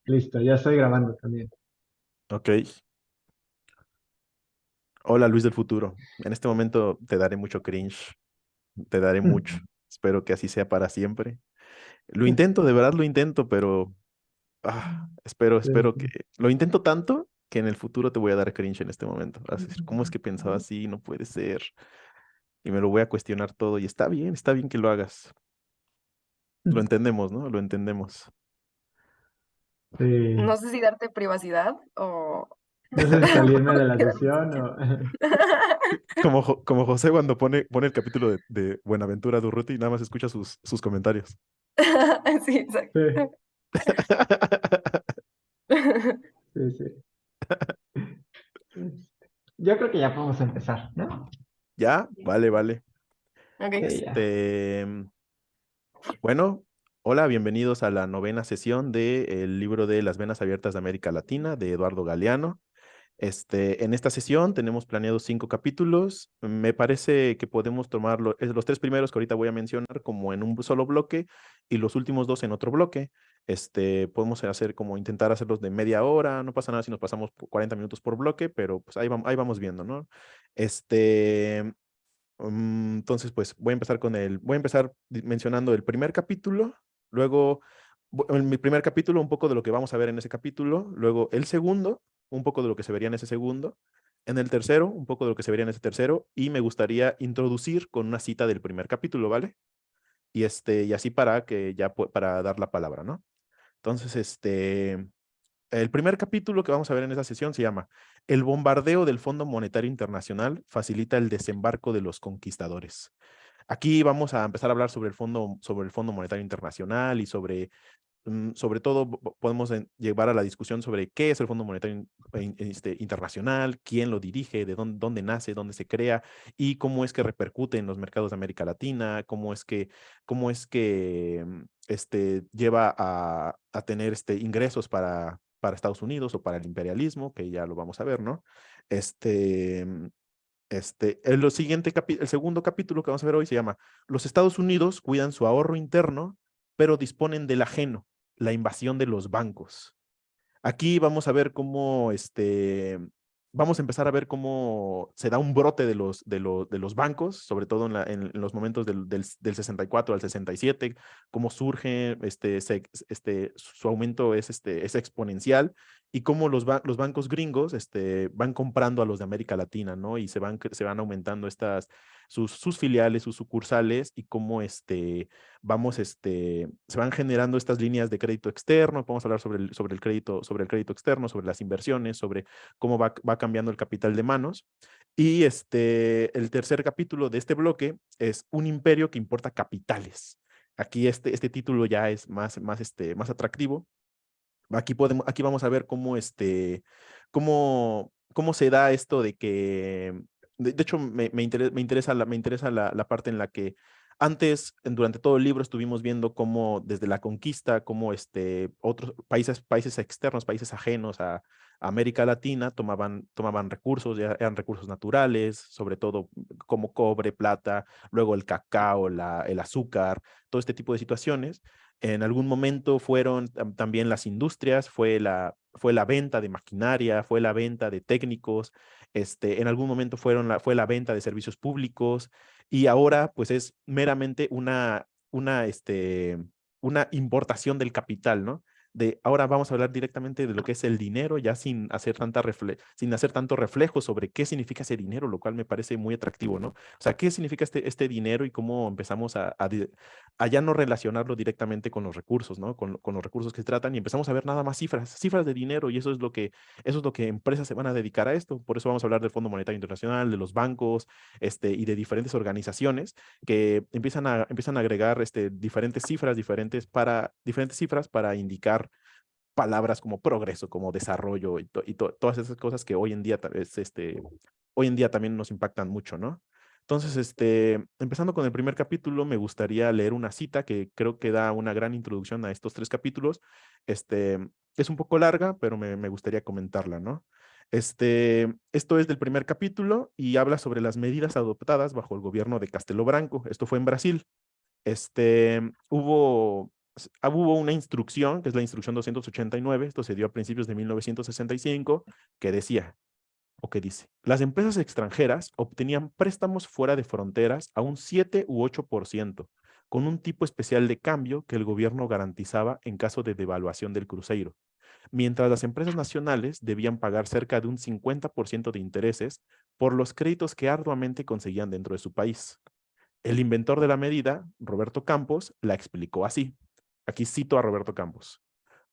Listo, ya estoy grabando también. Ok. Hola Luis del futuro. En este momento te daré mucho cringe, te daré mucho. Espero que así sea para siempre. Lo intento, de verdad lo intento, pero Sí, espero que... sí. Lo intento tanto que en el futuro te voy a dar cringe en este momento. Vas a decir, ¿cómo es que pensaba así? No puede ser. Y me lo voy a cuestionar todo y está bien que lo hagas. Lo entendemos, ¿no? Lo entendemos. Sí. No sé si darte privacidad o... No sé si salirme de la quedarme sesión silencio. o... Como José cuando pone el capítulo de Buenaventura Durruti y nada más escucha sus comentarios. Sí, exacto. Sí, sí, sí. Yo creo que ya podemos empezar, ¿no? ¿Ya? Vale, vale. Ok. Sí, ya. Este, bueno, hola, bienvenidos a la novena sesión del libro de Las Venas Abiertas de América Latina de Eduardo Galeano. En esta sesión tenemos planeados 5 capítulos. Me parece que podemos tomar los 3 primeros que ahorita voy a mencionar como en un solo bloque y los últimos dos en otro bloque. Podemos hacer como intentar hacerlos de media hora. No pasa nada si nos pasamos por 40 minutos por bloque, pero pues ahí vamos viendo, ¿no? Este, entonces, pues voy a empezar mencionando el primer capítulo, luego en mi primer capítulo un poco de lo que vamos a ver en ese capítulo, luego el segundo, un poco de lo que se vería en ese segundo, en el tercero, un poco de lo que se vería en ese tercero, y me gustaría introducir con una cita del primer capítulo, ¿vale? Y así para que para dar la palabra, ¿no? Entonces, el primer capítulo que vamos a ver en esa sesión se llama El bombardeo del Fondo Monetario Internacional facilita el desembarco de los conquistadores. Aquí vamos a empezar a hablar sobre el Fondo Monetario Internacional y sobre todo podemos llevar a la discusión sobre qué es el Fondo Monetario Internacional, quién lo dirige, de dónde nace, dónde se crea y cómo es que repercute en los mercados de América Latina, cómo es que lleva a tener ingresos para Estados Unidos o para el imperialismo, que ya lo vamos a ver, ¿no? Este, el segundo capítulo que vamos a ver hoy se llama Los Estados Unidos cuidan su ahorro interno, pero disponen del ajeno, la invasión de los bancos. Aquí vamos a ver vamos a empezar a ver cómo se da un brote de los bancos, sobre todo en los momentos del 64 al 67, cómo surge, su aumento es exponencial y cómo los bancos gringos van comprando a los de América Latina, ¿no? Y se van aumentando sus filiales, sus sucursales y cómo se van generando estas líneas de crédito externo. Podemos hablar sobre el crédito externo, sobre las inversiones, sobre cómo va cambiando el capital de manos. Y el tercer capítulo de este bloque es Un imperio que importa capitales. Aquí este título ya es más atractivo. Aquí vamos a ver cómo se da esto de que, de hecho, me interesa la parte en la que antes, durante todo el libro, estuvimos viendo cómo desde la conquista, cómo otros países externos, países ajenos a América Latina, tomaban recursos, ya eran recursos naturales, sobre todo como cobre, plata, luego el cacao, el azúcar, todo este tipo de situaciones. En algún momento fueron también las industrias, fue la venta de maquinaria, fue la venta de técnicos, en algún momento fue la venta de servicios públicos y ahora pues es meramente una importación del capital, ¿no? Ahora vamos a hablar directamente de lo que es el dinero, ya sin hacer tanto reflejo sobre qué significa ese dinero, lo cual me parece muy atractivo, ¿no? O sea, ¿qué significa este dinero y cómo empezamos a ya no relacionarlo directamente con los recursos, ¿no? Con los recursos que se tratan y empezamos a ver nada más cifras de dinero y eso es lo que empresas se van a dedicar a esto. Por eso vamos a hablar del Fondo Monetario Internacional, de los bancos, y de diferentes organizaciones que empiezan a agregar diferentes cifras para indicar palabras como progreso, como desarrollo y todas esas cosas que hoy en día también nos impactan mucho, ¿no? Entonces, empezando con el primer capítulo, me gustaría leer una cita que creo que da una gran introducción a estos 3 capítulos. Este, es un poco larga, pero me gustaría comentarla, ¿no? Esto es del primer capítulo y habla sobre las medidas adoptadas bajo el gobierno de Castelo Branco. Esto fue en Brasil. Hubo hubo una instrucción, que es la instrucción 289, esto se dio a principios de 1965, que decía, o que dice, las empresas extranjeras obtenían préstamos fuera de fronteras a un 7 u 8%, con un tipo especial de cambio que el gobierno garantizaba en caso de devaluación del cruceiro, mientras las empresas nacionales debían pagar cerca de un 50% de intereses por los créditos que arduamente conseguían dentro de su país. El inventor de la medida, Roberto Campos, la explicó así. Aquí cito a Roberto Campos.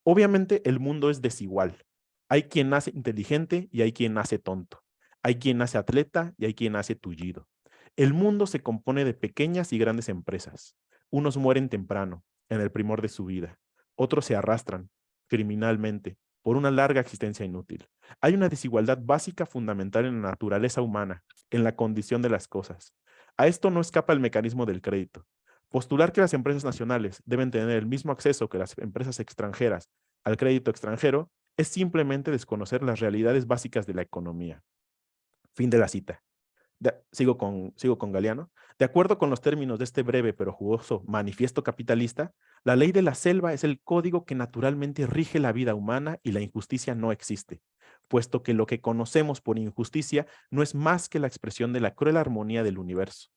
Obviamente el mundo es desigual. Hay quien nace inteligente y hay quien nace tonto. Hay quien nace atleta y hay quien nace tullido. El mundo se compone de pequeñas y grandes empresas. Unos mueren temprano, en el primor de su vida. Otros se arrastran, criminalmente, por una larga existencia inútil. Hay una desigualdad básica fundamental en la naturaleza humana, en la condición de las cosas. A esto no escapa el mecanismo del crédito. Postular que las empresas nacionales deben tener el mismo acceso que las empresas extranjeras al crédito extranjero es simplemente desconocer las realidades básicas de la economía. Fin de la cita. Sigo con Galeano. De acuerdo con los términos de este breve pero jugoso manifiesto capitalista, la ley de la selva es el código que naturalmente rige la vida humana y la injusticia no existe, puesto que lo que conocemos por injusticia no es más que la expresión de la cruel armonía del universo.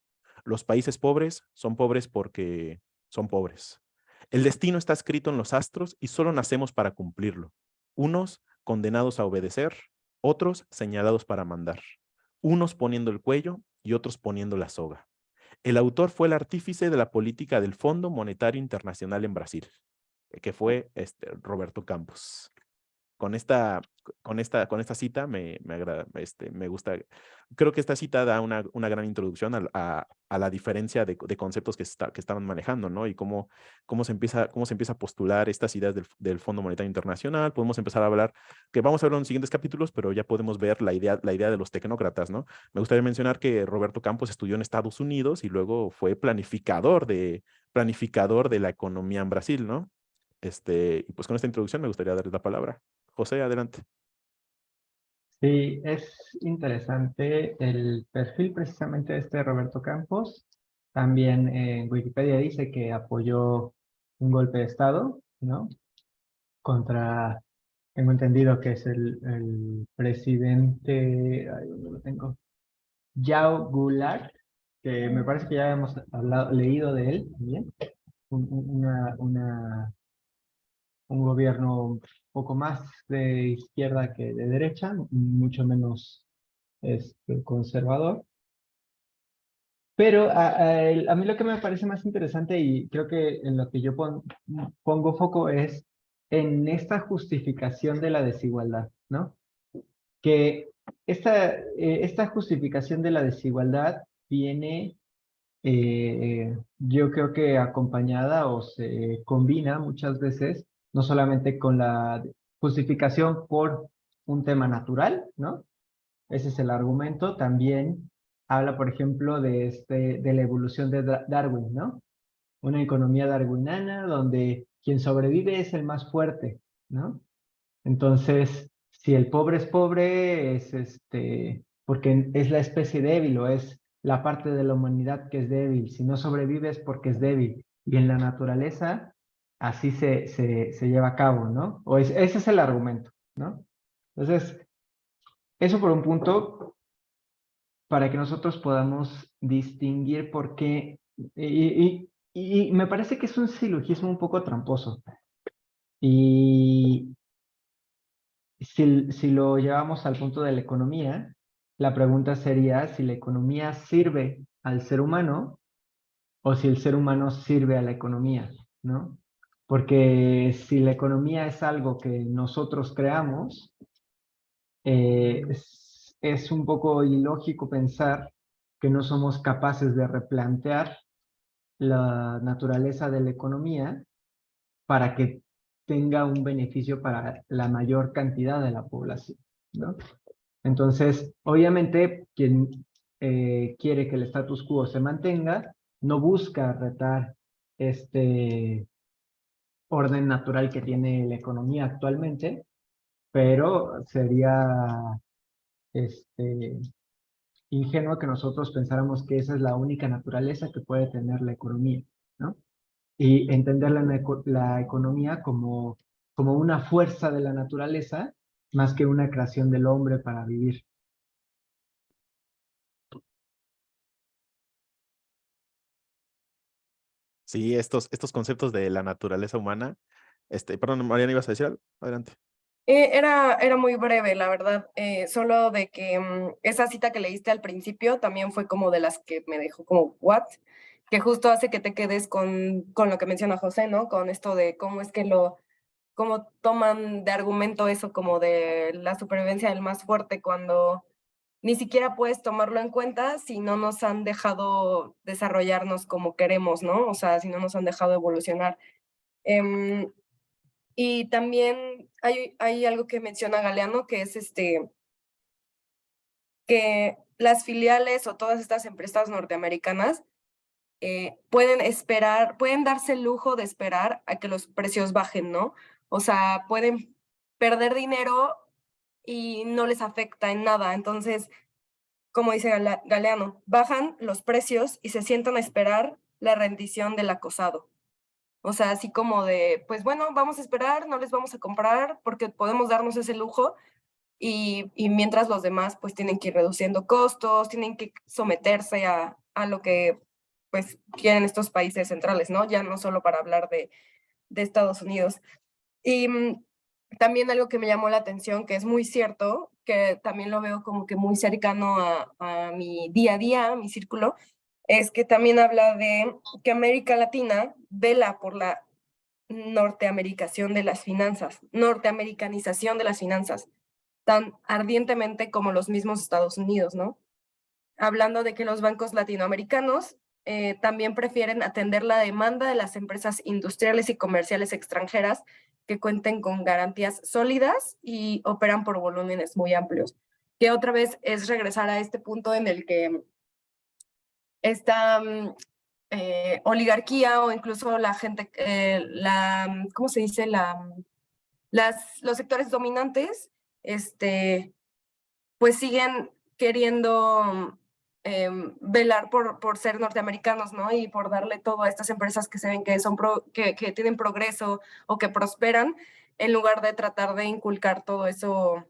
Los países pobres son pobres porque son pobres. El destino está escrito en los astros y solo nacemos para cumplirlo. Unos condenados a obedecer, otros señalados para mandar. Unos poniendo el cuello y otros poniendo la soga. El autor fue el artífice de la política del Fondo Monetario Internacional en Brasil, que fue Roberto Campos. Con esta cita me agrada, me gusta. Creo que esta cita da una gran introducción a la diferencia de conceptos que estaban manejando, ¿no? Y cómo se empieza a postular estas ideas del Fondo Monetario Internacional. Podemos empezar a hablar, que vamos a hablar en los siguientes capítulos, pero ya podemos ver la idea de los tecnócratas, ¿no? Me gustaría mencionar que Roberto Campos estudió en Estados Unidos y luego fue planificador de la economía en Brasil, ¿no? Y pues con esta introducción me gustaría darles la palabra. José, adelante. Sí, es interesante el perfil precisamente de este Roberto Campos. También en Wikipedia dice que apoyó un golpe de Estado, ¿no? Contra, tengo entendido que es el presidente, ay, ¿dónde lo tengo? Yao Goulart, que me parece que ya hemos leído de él también. Un gobierno un poco más de izquierda que de derecha, mucho menos conservador. Pero a mí lo que me parece más interesante y creo que en lo que yo pongo foco es en esta justificación de la desigualdad, ¿no? Que esta justificación de la desigualdad viene, yo creo que acompañada o se combina muchas veces, no solamente con la justificación por un tema natural, ¿no? Ese es el argumento. También habla, por ejemplo, de la evolución de Darwin, ¿no? Una economía darwiniana donde quien sobrevive es el más fuerte, ¿no? Entonces, si el pobre es pobre, es porque es la especie débil o es la parte de la humanidad que es débil. Si no sobrevive es porque es débil. Y en la naturaleza, así se lleva a cabo, ¿no? Ese es el argumento, ¿no? Entonces, eso por un punto, para que nosotros podamos distinguir por qué, y me parece que es un silogismo un poco tramposo. Y si lo llevamos al punto de la economía, la pregunta sería si la economía sirve al ser humano o si el ser humano sirve a la economía, ¿no? Porque si la economía es algo que nosotros creamos, es un poco ilógico pensar que no somos capaces de replantear la naturaleza de la economía para que tenga un beneficio para la mayor cantidad de la población, ¿no? Entonces, obviamente, quien quiere que el status quo se mantenga, no busca retar este orden natural que tiene la economía actualmente, pero sería este, ingenuo que nosotros pensáramos que esa es la única naturaleza que puede tener la economía, ¿no? y entender la economía como una fuerza de la naturaleza más que una creación del hombre para vivir. Sí, estos conceptos de la naturaleza humana. Perdón, Mariana, ¿ibas a decir algo? Adelante. Era muy breve, la verdad. Solo de que esa cita que leíste al principio también fue como de las que me dejó como, ¿what? Que justo hace que te quedes con lo que menciona José, ¿no? Con esto de cómo es que cómo toman de argumento eso como de la supervivencia del más fuerte cuando ni siquiera puedes tomarlo en cuenta si no nos han dejado desarrollarnos como queremos, ¿no? O sea, si no nos han dejado evolucionar. Em, y también hay algo que menciona Galeano, que es que las filiales o todas estas empresas norteamericanas pueden darse el lujo de esperar a que los precios bajen, ¿no? O sea, pueden perder dinero y no les afecta en nada. Entonces, como dice Galeano, bajan los precios y se sientan a esperar la rendición del acosado. O sea, así como de, pues bueno, vamos a esperar, no les vamos a comprar porque podemos darnos ese lujo y mientras los demás pues tienen que ir reduciendo costos, tienen que someterse a lo que pues quieren estos países centrales, ¿no? Ya no solo para hablar de Estados Unidos. Y también algo que me llamó la atención, que es muy cierto, que también lo veo como que muy cercano a mi día a día, a mi círculo, es que también habla de que América Latina vela por la norteamericación de las finanzas, norteamericanización de las finanzas, tan ardientemente como los mismos Estados Unidos, ¿no? Hablando de que los bancos latinoamericanos también prefieren atender la demanda de las empresas industriales y comerciales extranjeras que cuenten con garantías sólidas y operan por volúmenes muy amplios. Que otra vez es regresar a este punto en el que esta oligarquía o incluso la gente, ¿cómo se dice? Los sectores dominantes, pues siguen queriendo velar por ser norteamericanos, ¿no? Y por darle todo a estas empresas que se ven que, que tienen progreso o que prosperan, en lugar de tratar de inculcar todo eso,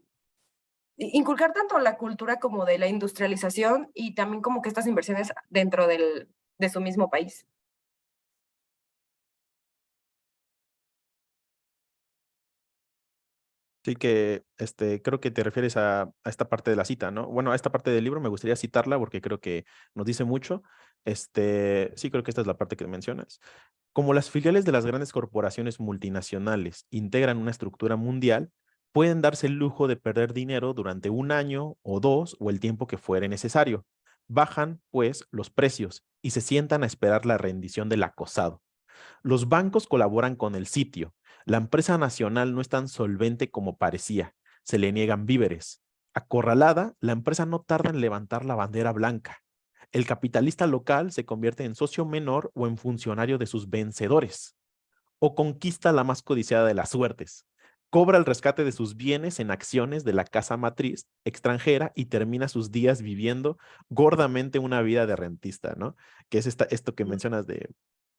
inculcar tanto la cultura como de la industrialización y también como que estas inversiones dentro de su mismo país. Sí que creo que te refieres a esta parte de la cita, ¿no? Bueno, a esta parte del libro me gustaría citarla porque creo que nos dice mucho. Sí, creo que esta es la parte que mencionas. Como las filiales de las grandes corporaciones multinacionales integran una estructura mundial, pueden darse el lujo de perder dinero durante un año o dos o el tiempo que fuere necesario. Bajan, pues, los precios y se sientan a esperar la rendición del acosado. Los bancos colaboran con el sitio. La empresa nacional no es tan solvente como parecía. Se le niegan víveres. Acorralada, la empresa no tarda en levantar la bandera blanca. El capitalista local se convierte en socio menor o en funcionario de sus vencedores. O conquista la más codiciada de las suertes. Cobra el rescate de sus bienes en acciones de la casa matriz extranjera y termina sus días viviendo gordamente una vida de rentista, ¿no? Que es esto que mencionas de...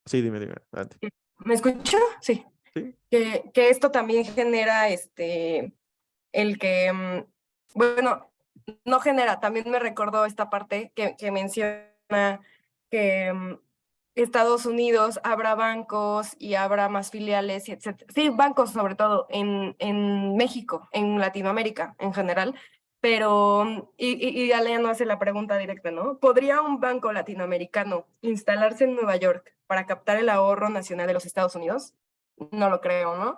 Sí, dime, adelante. ¿Me escucho? Sí. Sí. Que esto también genera el que, bueno, no genera, también me recordó esta parte que menciona que Estados Unidos abra bancos y abra más filiales, y etc. Sí, bancos sobre todo en México, en Latinoamérica en general, pero, y Aleano hace la pregunta directa, ¿no? ¿Podría un banco latinoamericano instalarse en Nueva York para captar el ahorro nacional de los Estados Unidos? No lo creo, ¿no?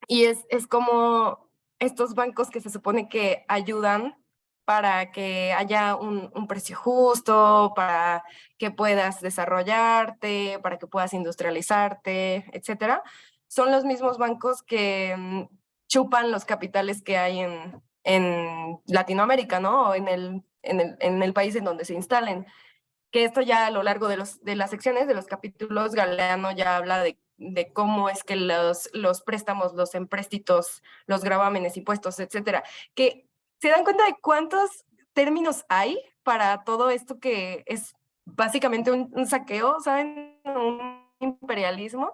Y es como estos bancos que se supone que ayudan para que haya un precio justo, para que puedas desarrollarte, para que puedas industrializarte, etcétera, son los mismos bancos que chupan los capitales que hay en Latinoamérica, ¿no? O en el país en donde se instalen. Que esto ya a lo largo de las secciones, de los capítulos, Galeano ya habla de cómo es que los préstamos, los empréstitos, los gravámenes, impuestos, etcétera, que se dan cuenta de cuántos términos hay para todo esto que es básicamente un saqueo, ¿saben? Un imperialismo.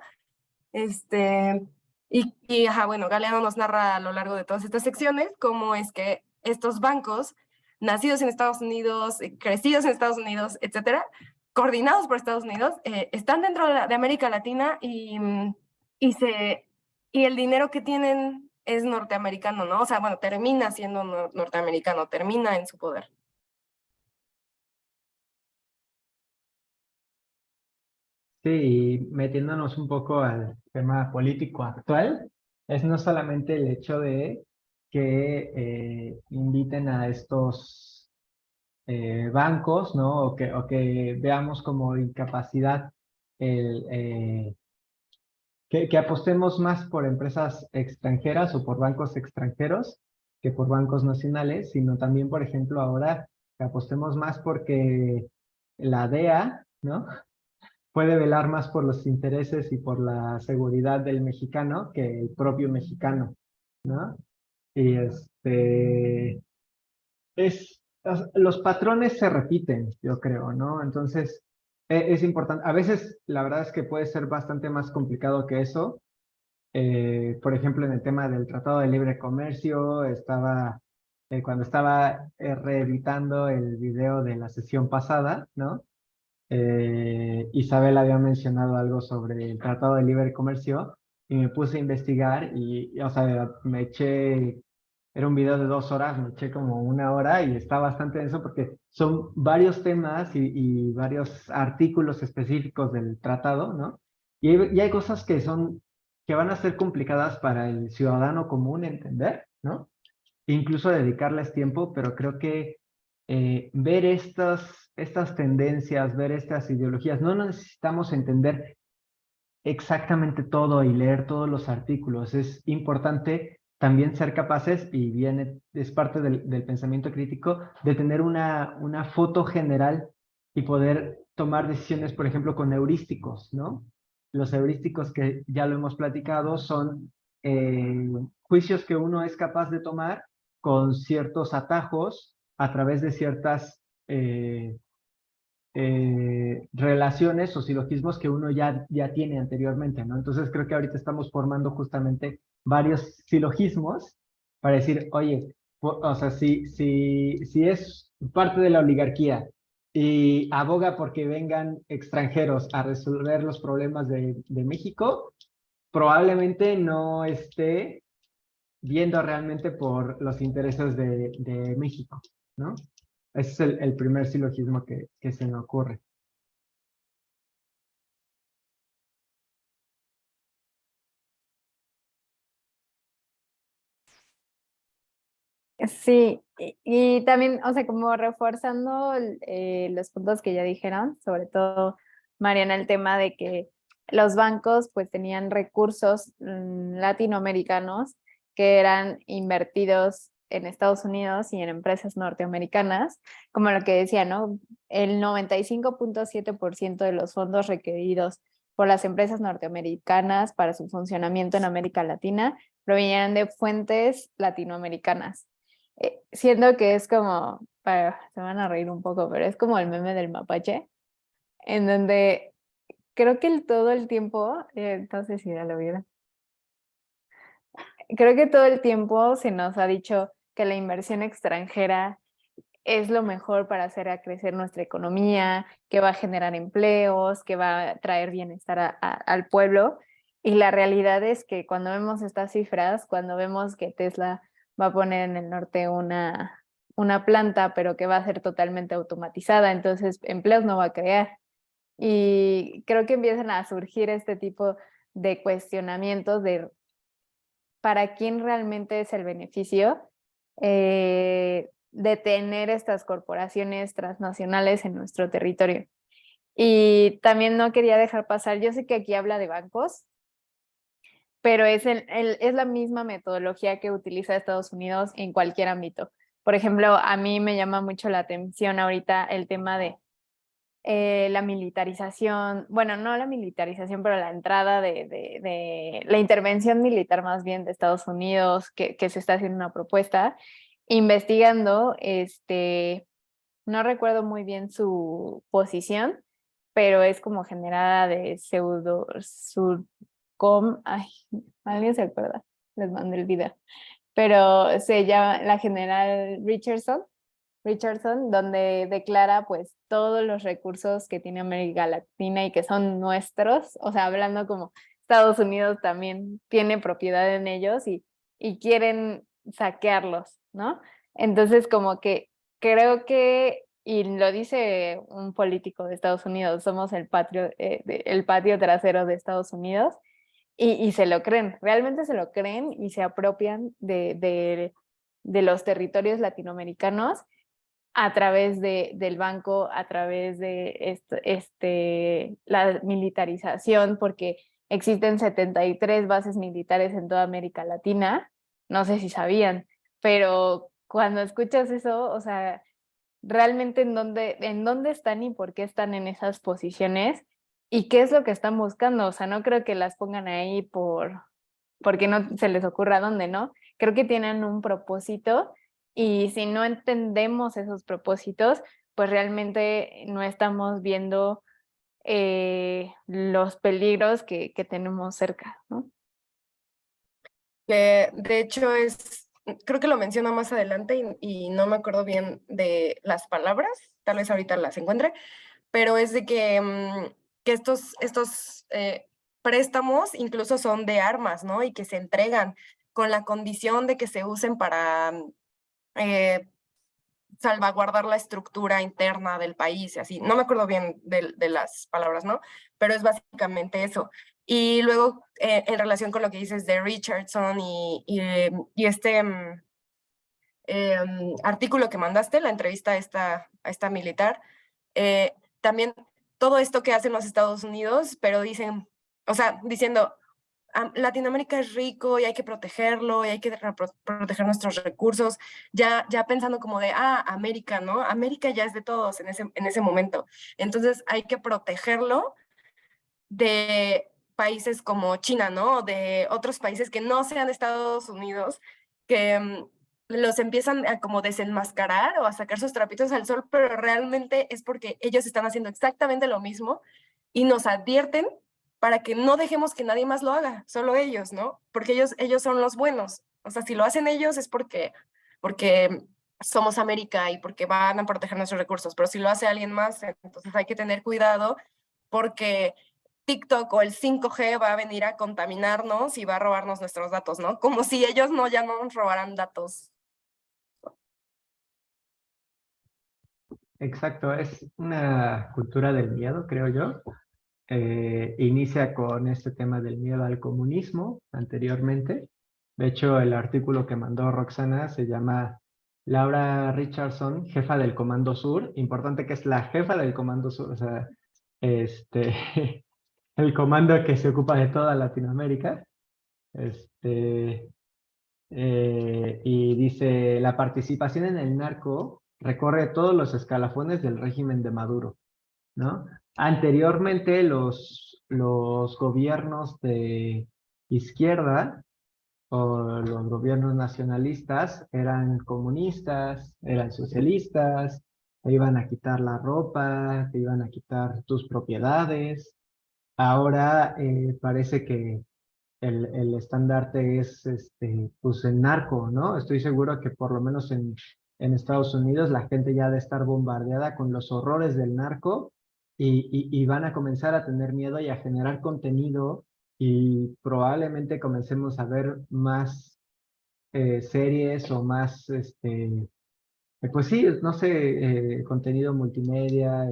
Ajá, bueno, Galeano nos narra a lo largo de todas estas secciones cómo es que estos bancos, nacidos en Estados Unidos, crecidos en Estados Unidos, etcétera, coordinados por Estados Unidos, están dentro de América Latina y, y el dinero que tienen es norteamericano, ¿no? O sea, bueno, termina siendo norteamericano, termina en su poder. Sí, y metiéndonos un poco al tema político actual, es no solamente el hecho de que inviten a estos bancos, ¿no? O que veamos como incapacidad el, que apostemos más por empresas extranjeras o por bancos extranjeros que por bancos nacionales, sino también, por ejemplo, ahora que apostemos más porque la DEA, ¿no? Puede velar más por los intereses y por la seguridad del mexicano que el propio mexicano, ¿no? Y los patrones se repiten, yo creo, ¿no? Entonces, es importante. A veces, la verdad es que puede ser bastante más complicado que eso. Por ejemplo, en el tema del Tratado de Libre Comercio, cuando estaba reeditando el video de la sesión pasada, ¿no? Isabel había mencionado algo sobre el Tratado de Libre Comercio y me puse a investigar o sea, era un video de 2 horas, me eché como 1 hora y está bastante denso porque son varios temas y varios artículos específicos del tratado, ¿no? Y hay cosas que van a ser complicadas para el ciudadano común entender, ¿no? Incluso dedicarles tiempo, pero creo que ver estas tendencias, ver estas ideologías, no necesitamos entender exactamente todo y leer todos los artículos. Es importante también ser capaces, y es parte del pensamiento crítico, de tener una foto general y poder tomar decisiones, por ejemplo, con heurísticos, ¿no? Los heurísticos que ya lo hemos platicado son juicios que uno es capaz de tomar con ciertos atajos a través de ciertas relaciones o silogismos que uno ya tiene anteriormente, ¿no? Entonces creo que ahorita estamos formando justamente varios silogismos para decir, oye, o sea, si es parte de la oligarquía y aboga porque vengan extranjeros a resolver los problemas de México, probablemente no esté viendo realmente por los intereses de México, ¿no? Ese es el primer silogismo que se me ocurre. Sí, y también, o sea, como reforzando los puntos que ya dijeron, sobre todo Mariana, el tema de que los bancos pues tenían recursos latinoamericanos que eran invertidos en Estados Unidos y en empresas norteamericanas, como lo que decía, ¿no? El 95.7% de los fondos requeridos por las empresas norteamericanas para su funcionamiento en América Latina provenían de fuentes latinoamericanas. Siendo que es como, se van a reír un poco, pero es como el meme del mapache, en donde creo que todo el tiempo, entonces si ya lo vieron, creo que todo el tiempo se nos ha dicho que la inversión extranjera es lo mejor para hacer a crecer nuestra economía, que va a generar empleos, que va a traer bienestar al pueblo. Y la realidad es que cuando vemos estas cifras, cuando vemos que Tesla va a poner en el norte una planta, pero que va a ser totalmente automatizada, entonces empleos no va a crear. Y creo que empiezan a surgir este tipo de cuestionamientos de para quién realmente es el beneficio de tener estas corporaciones transnacionales en nuestro territorio. Y también no quería dejar pasar, yo sé que aquí habla de bancos, pero es la misma metodología que utiliza Estados Unidos en cualquier ámbito. Por ejemplo, a mí me llama mucho la atención ahorita el tema de la militarización, bueno, no la militarización, pero la entrada de la intervención militar más bien de Estados Unidos, que se está haciendo una propuesta, investigando no recuerdo muy bien su posición, pero es como generada de ay, alguien se acuerda, les mandé el video, pero se llama la general Richardson, donde declara pues todos los recursos que tiene América Latina y que son nuestros, o sea, hablando como Estados Unidos también tiene propiedad en ellos y quieren saquearlos, ¿no? Entonces como que creo que, y lo dice un político de Estados Unidos, somos el patio trasero de Estados Unidos, y se lo creen, realmente se lo creen y se apropian de los territorios latinoamericanos a través del banco, a través de la militarización, porque existen 73 bases militares en toda América Latina, no sé si sabían, pero cuando escuchas eso, o sea, realmente en dónde están y por qué están en esas posiciones y qué es lo que están buscando, o sea, no creo que las pongan ahí porque no se les ocurra dónde, ¿no? Creo que tienen un propósito y si no entendemos esos propósitos, pues realmente no estamos viendo los peligros que tenemos cerca, ¿no? Que de hecho creo que lo menciona más adelante y no me acuerdo bien de las palabras, tal vez ahorita las encuentre, pero es de que estos préstamos incluso son de armas, ¿no? Y que se entregan con la condición de que se usen para eh, salvaguardar la estructura interna del país y así. No me acuerdo bien de las palabras, ¿no? Pero es básicamente eso. Y luego, en relación con lo que dices de Richardson y este artículo que mandaste, la entrevista a esta militar, también todo esto que hacen los Estados Unidos, pero dicen, o sea, diciendo, Latinoamérica es rico y hay que protegerlo y hay que proteger nuestros recursos, ya pensando como de, América, ¿no? América ya es de todos en ese momento. Entonces hay que protegerlo de países como China, ¿no? De otros países que no sean Estados Unidos, que los empiezan a como desenmascarar o a sacar sus trapitos al sol, pero realmente es porque ellos están haciendo exactamente lo mismo y nos advierten para que no dejemos que nadie más lo haga, solo ellos, ¿no? Porque ellos son los buenos. O sea, si lo hacen ellos es porque somos América y porque van a proteger nuestros recursos, pero si lo hace alguien más, entonces hay que tener cuidado porque TikTok o el 5G va a venir a contaminarnos y va a robarnos nuestros datos, ¿no? Como si ellos ya no nos robaran datos. Exacto, es una cultura del miedo, creo yo. Inicia con este tema del miedo al comunismo anteriormente. De hecho, el artículo que mandó Roxana se llama Laura Richardson, jefa del Comando Sur. Importante que es la jefa del Comando Sur, o sea, el comando que se ocupa de toda Latinoamérica. Y dice, la participación en el narco recorre todos los escalafones del régimen de Maduro, ¿no? Anteriormente los gobiernos de izquierda o los gobiernos nacionalistas eran comunistas, eran socialistas, te iban a quitar la ropa, te iban a quitar tus propiedades. Ahora parece que el estandarte es pues el narco, ¿no? Estoy seguro que por lo menos en Estados Unidos la gente ya ha de estar bombardeada con los horrores del narco y van a comenzar a tener miedo y a generar contenido y probablemente comencemos a ver más series o más, pues sí, no sé, contenido multimedia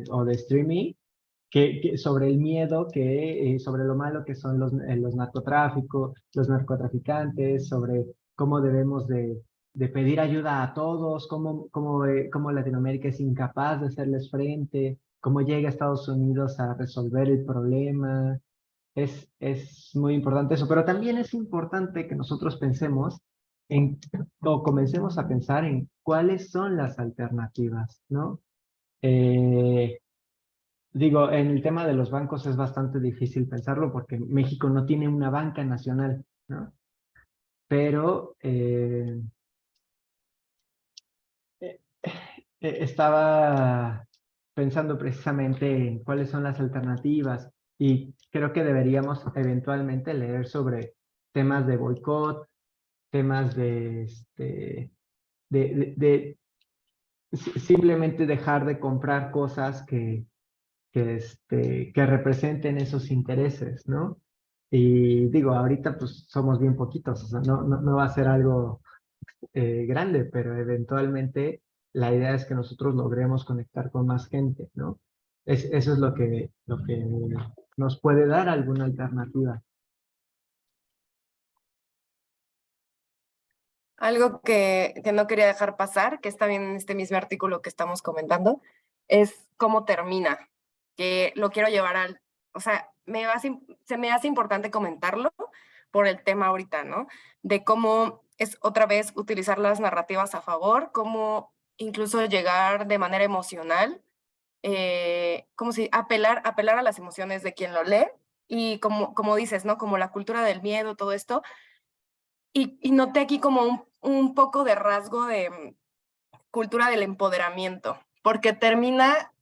o de streaming sobre el miedo, sobre lo malo que son los narcotráficos, los narcotraficantes, sobre cómo debemos de pedir ayuda a todos, cómo Latinoamérica es incapaz de hacerles frente, cómo llega Estados Unidos a resolver el problema. Es muy importante eso, pero también es importante que nosotros pensemos o comencemos a pensar en cuáles son las alternativas, ¿no? Digo, en el tema de los bancos es bastante difícil pensarlo porque México no tiene una banca nacional, ¿no? Pero estaba pensando precisamente en cuáles son las alternativas y creo que deberíamos eventualmente leer sobre temas de boicot, temas de simplemente dejar de comprar cosas que representen esos intereses, ¿no? Y digo, ahorita pues somos bien poquitos, o sea, no va a ser algo grande, pero eventualmente la idea es que nosotros logremos conectar con más gente, ¿no? Eso es lo que nos puede dar alguna alternativa. Algo que no quería dejar pasar, que está bien en este mismo artículo que estamos comentando, es cómo termina, que lo quiero llevar al, o sea, se me hace importante comentarlo por el tema ahorita, ¿no? De cómo es otra vez utilizar las narrativas a favor, cómo incluso llegar de manera emocional, como si apelar a las emociones de quien lo lee y como dices, ¿no? Como la cultura del miedo, todo esto. Y noté aquí como un poco de rasgo de cultura del empoderamiento, porque termina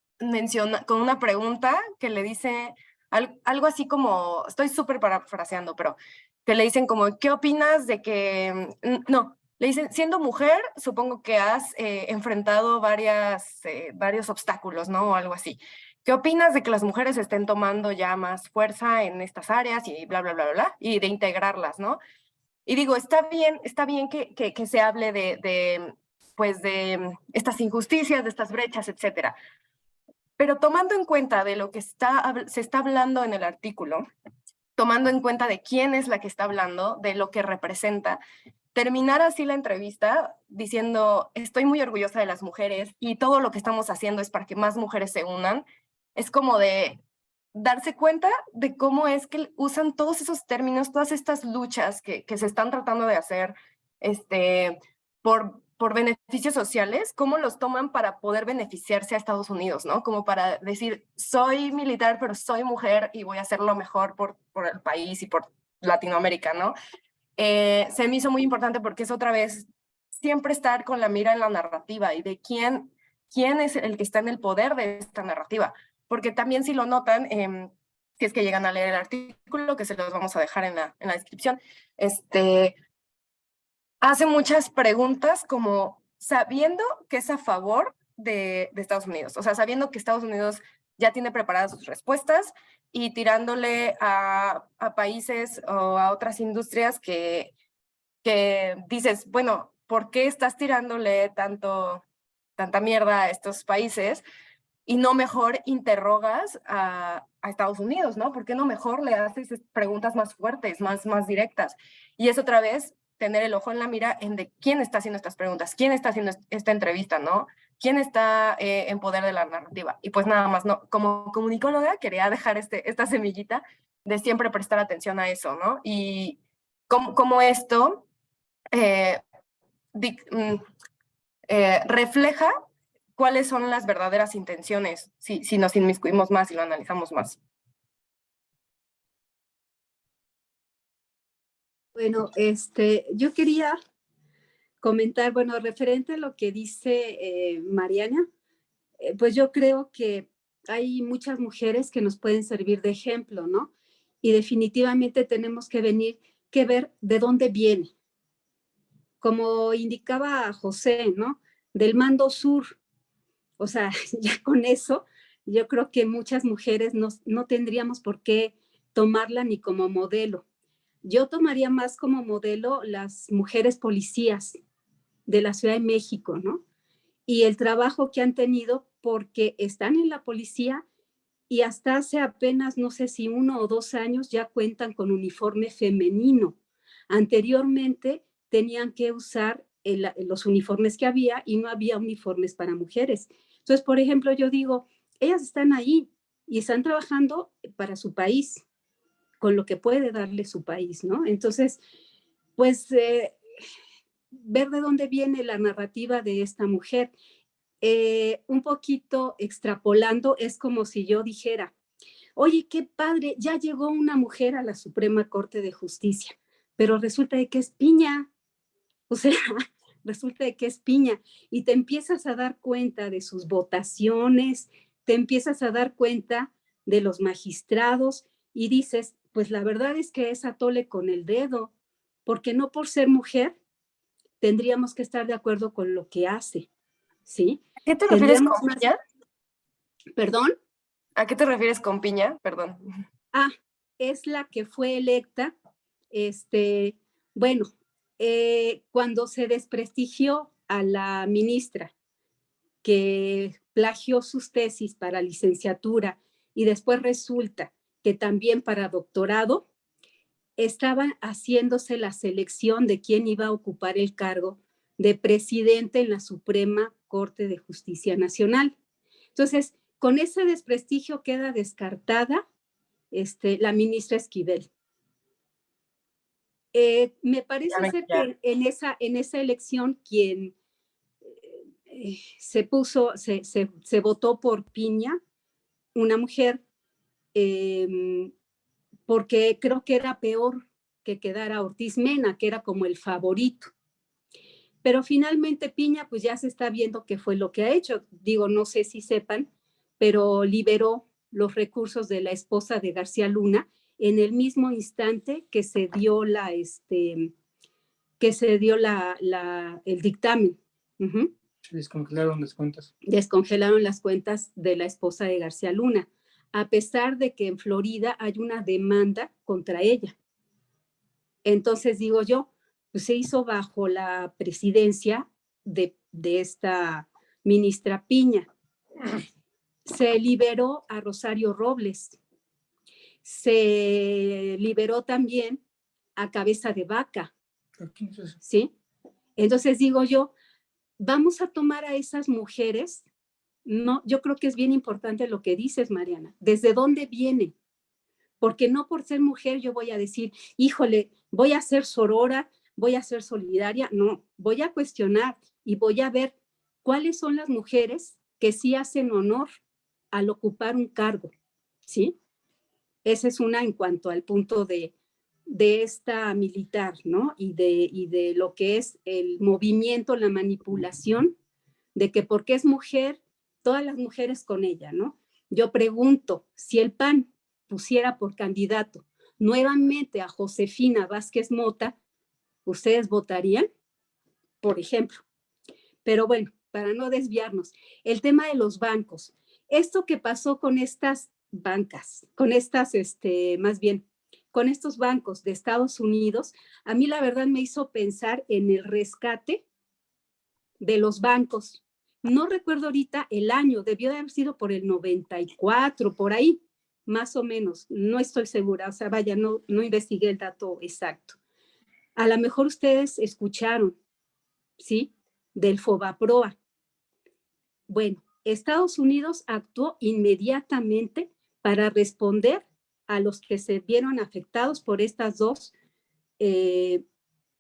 con una pregunta que le dice algo así como, estoy súper parafraseando, pero que le dicen como, ¿qué opinas de que, no, le dicen, siendo mujer, supongo que has enfrentado varios obstáculos, ¿no? O algo así. ¿Qué opinas de que las mujeres estén tomando ya más fuerza en estas áreas y bla, bla, bla, bla, bla, y de integrarlas, ¿no? Y digo, está bien que se hable pues de estas injusticias, de estas brechas, etcétera. Pero tomando en cuenta de lo que se está hablando en el artículo, tomando en cuenta de quién es la que está hablando, de lo que representa, terminar así la entrevista diciendo, estoy muy orgullosa de las mujeres y todo lo que estamos haciendo es para que más mujeres se unan, es como de darse cuenta de cómo es que usan todos esos términos, todas estas luchas que se están tratando de hacer por beneficios sociales, cómo los toman para poder beneficiarse a Estados Unidos, ¿no? Como para decir, soy militar, pero soy mujer y voy a hacer lo mejor por el país y por Latinoamérica, ¿no? Se me hizo muy importante porque es otra vez siempre estar con la mira en la narrativa y de quién es el que está en el poder de esta narrativa. Porque también si lo notan, si es que llegan a leer el artículo, que se los vamos a dejar en la descripción, hace muchas preguntas como sabiendo que es a favor de Estados Unidos, o sea, sabiendo que Estados Unidos ya tiene preparadas sus respuestas y tirándole a países o a otras industrias que dices, bueno, ¿por qué estás tirándole tanta mierda a estos países? Y no mejor interrogas a Estados Unidos, ¿no? ¿Por qué no mejor le haces preguntas más fuertes, más directas? Y es otra vez tener el ojo en la mira en de quién está haciendo estas preguntas, quién está haciendo esta entrevista, ¿no? ¿Quién está en poder de la narrativa? Y pues nada más, ¿no? Como comunicóloga quería dejar esta semillita de siempre prestar atención a eso, ¿no? Y como esto eh, refleja cuáles son las verdaderas intenciones si nos inmiscuimos más y lo analizamos más. Bueno, yo quería comentar, bueno, referente a lo que dice Mariana, pues yo creo que hay muchas mujeres que nos pueden servir de ejemplo, ¿no? Y definitivamente tenemos que ver de dónde viene. Como indicaba José, ¿no? Del mando sur. O sea, ya con eso, yo creo que muchas mujeres no tendríamos por qué tomarla ni como modelo. Yo tomaría más como modelo las mujeres policías de la Ciudad de México, ¿no? Y el trabajo que han tenido porque están en la policía y hasta hace apenas, no sé si 1 o 2 años, ya cuentan con uniforme femenino. Anteriormente tenían que usar los uniformes que había y no había uniformes para mujeres. Entonces, por ejemplo, yo digo, ellas están ahí y están trabajando para su país, con lo que puede darle su país, ¿no? Entonces, pues ver de dónde viene la narrativa de esta mujer. Un poquito extrapolando, es como si yo dijera, oye, qué padre, ya llegó una mujer a la Suprema Corte de Justicia, pero resulta de que es piña. O sea, resulta de que es Piña, y te empiezas a dar cuenta de sus votaciones, te empiezas a dar cuenta de los magistrados y dices, pues la verdad es que es atole con el dedo, porque no por ser mujer tendríamos que estar de acuerdo con lo que hace, ¿sí? ¿A qué te refieres Tendríamos con más... Piña? ¿Perdón? ¿A qué te refieres con Piña? Perdón. Ah, es la que fue electa, bueno, cuando se desprestigió a la ministra que plagió sus tesis para licenciatura y después resulta que también para doctorado, estaban haciéndose la selección de quién iba a ocupar el cargo de presidente en la Suprema Corte de Justicia Nacional. Entonces, con ese desprestigio queda descartada la ministra Esquivel. Me parece ser que en esa elección quien se votó por Piña, una mujer, porque creo que era peor que quedara Ortiz Mena, que era como el favorito. Pero finalmente Piña, pues ya se está viendo qué fue lo que ha hecho. Digo, no sé si sepan, pero liberó los recursos de la esposa de García Luna en el mismo instante que se dio el dictamen. Uh-huh. Descongelaron las cuentas. Descongelaron las cuentas de la esposa de García Luna, a pesar de que en Florida hay una demanda contra ella. Entonces digo yo, pues se hizo bajo la presidencia de esta ministra Piña. Se liberó a Rosario Robles. Se liberó también a Cabeza de Vaca. ¿Sí? Entonces digo yo, vamos a tomar a esas mujeres. No, yo creo que es bien importante lo que dices, Mariana. ¿Desde dónde viene? Porque no por ser mujer yo voy a decir, híjole, voy a ser sorora, voy a ser solidaria. No, voy a cuestionar y voy a ver cuáles son las mujeres que sí hacen honor al ocupar un cargo, ¿sí? Esa es una en cuanto al punto de esta militar, ¿no? Y de lo que es el movimiento, la manipulación, de que porque es mujer, todas las mujeres con ella, ¿no? Yo pregunto, si el PAN pusiera por candidato nuevamente a Josefina Vázquez Mota, ¿ustedes votarían? Por ejemplo. Pero bueno, para no desviarnos, el tema de los bancos. Esto que pasó con estas bancas, con estas, más bien, con estos bancos de Estados Unidos, a mí la verdad me hizo pensar en el rescate de los bancos. No recuerdo ahorita el año, debió de haber sido por el 94, por ahí, más o menos. No estoy segura, o sea, vaya, no investigué el dato exacto. A lo mejor ustedes escucharon, ¿sí? Del Fobaproa. Bueno, Estados Unidos actuó inmediatamente para responder a los que se vieron afectados por estas dos,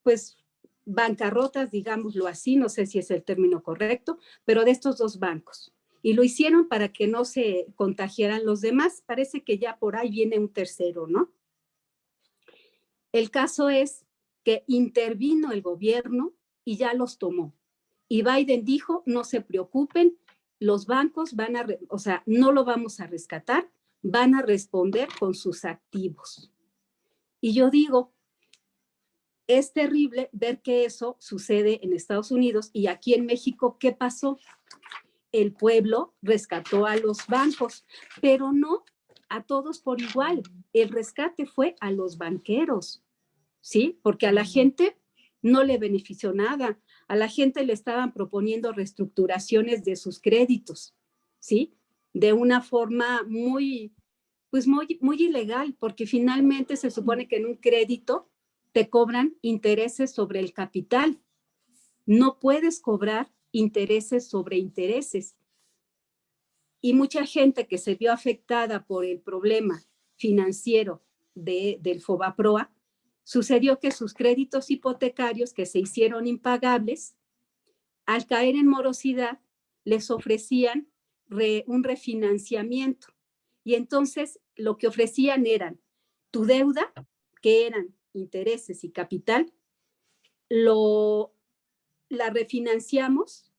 pues, bancarrotas, digámoslo así, no sé si es el término correcto, pero de estos dos bancos. Y lo hicieron para que no se contagiaran los demás. Parece que ya por ahí viene un tercero, ¿no? El caso es que intervino el gobierno y ya los tomó. Y Biden dijo, no se preocupen, los bancos van a, o sea, no lo vamos a rescatar, van a responder con sus activos. Y yo digo, es terrible ver que eso sucede en Estados Unidos y aquí en México, ¿qué pasó? El pueblo rescató a los bancos, pero no a todos por igual. El rescate fue a los banqueros, ¿sí? Porque a la gente no le benefició nada. A la gente le estaban proponiendo reestructuraciones de sus créditos, ¿sí? De una forma muy ilegal, porque finalmente se supone que en un crédito te cobran intereses sobre el capital. No puedes cobrar intereses sobre intereses. Y mucha gente que se vio afectada por el problema financiero del Fobaproa, sucedió que sus créditos hipotecarios que se hicieron impagables, al caer en morosidad, les ofrecían un refinanciamiento. Y entonces lo que ofrecían eran tu deuda, que eran intereses y capital, lo la refinanciamos,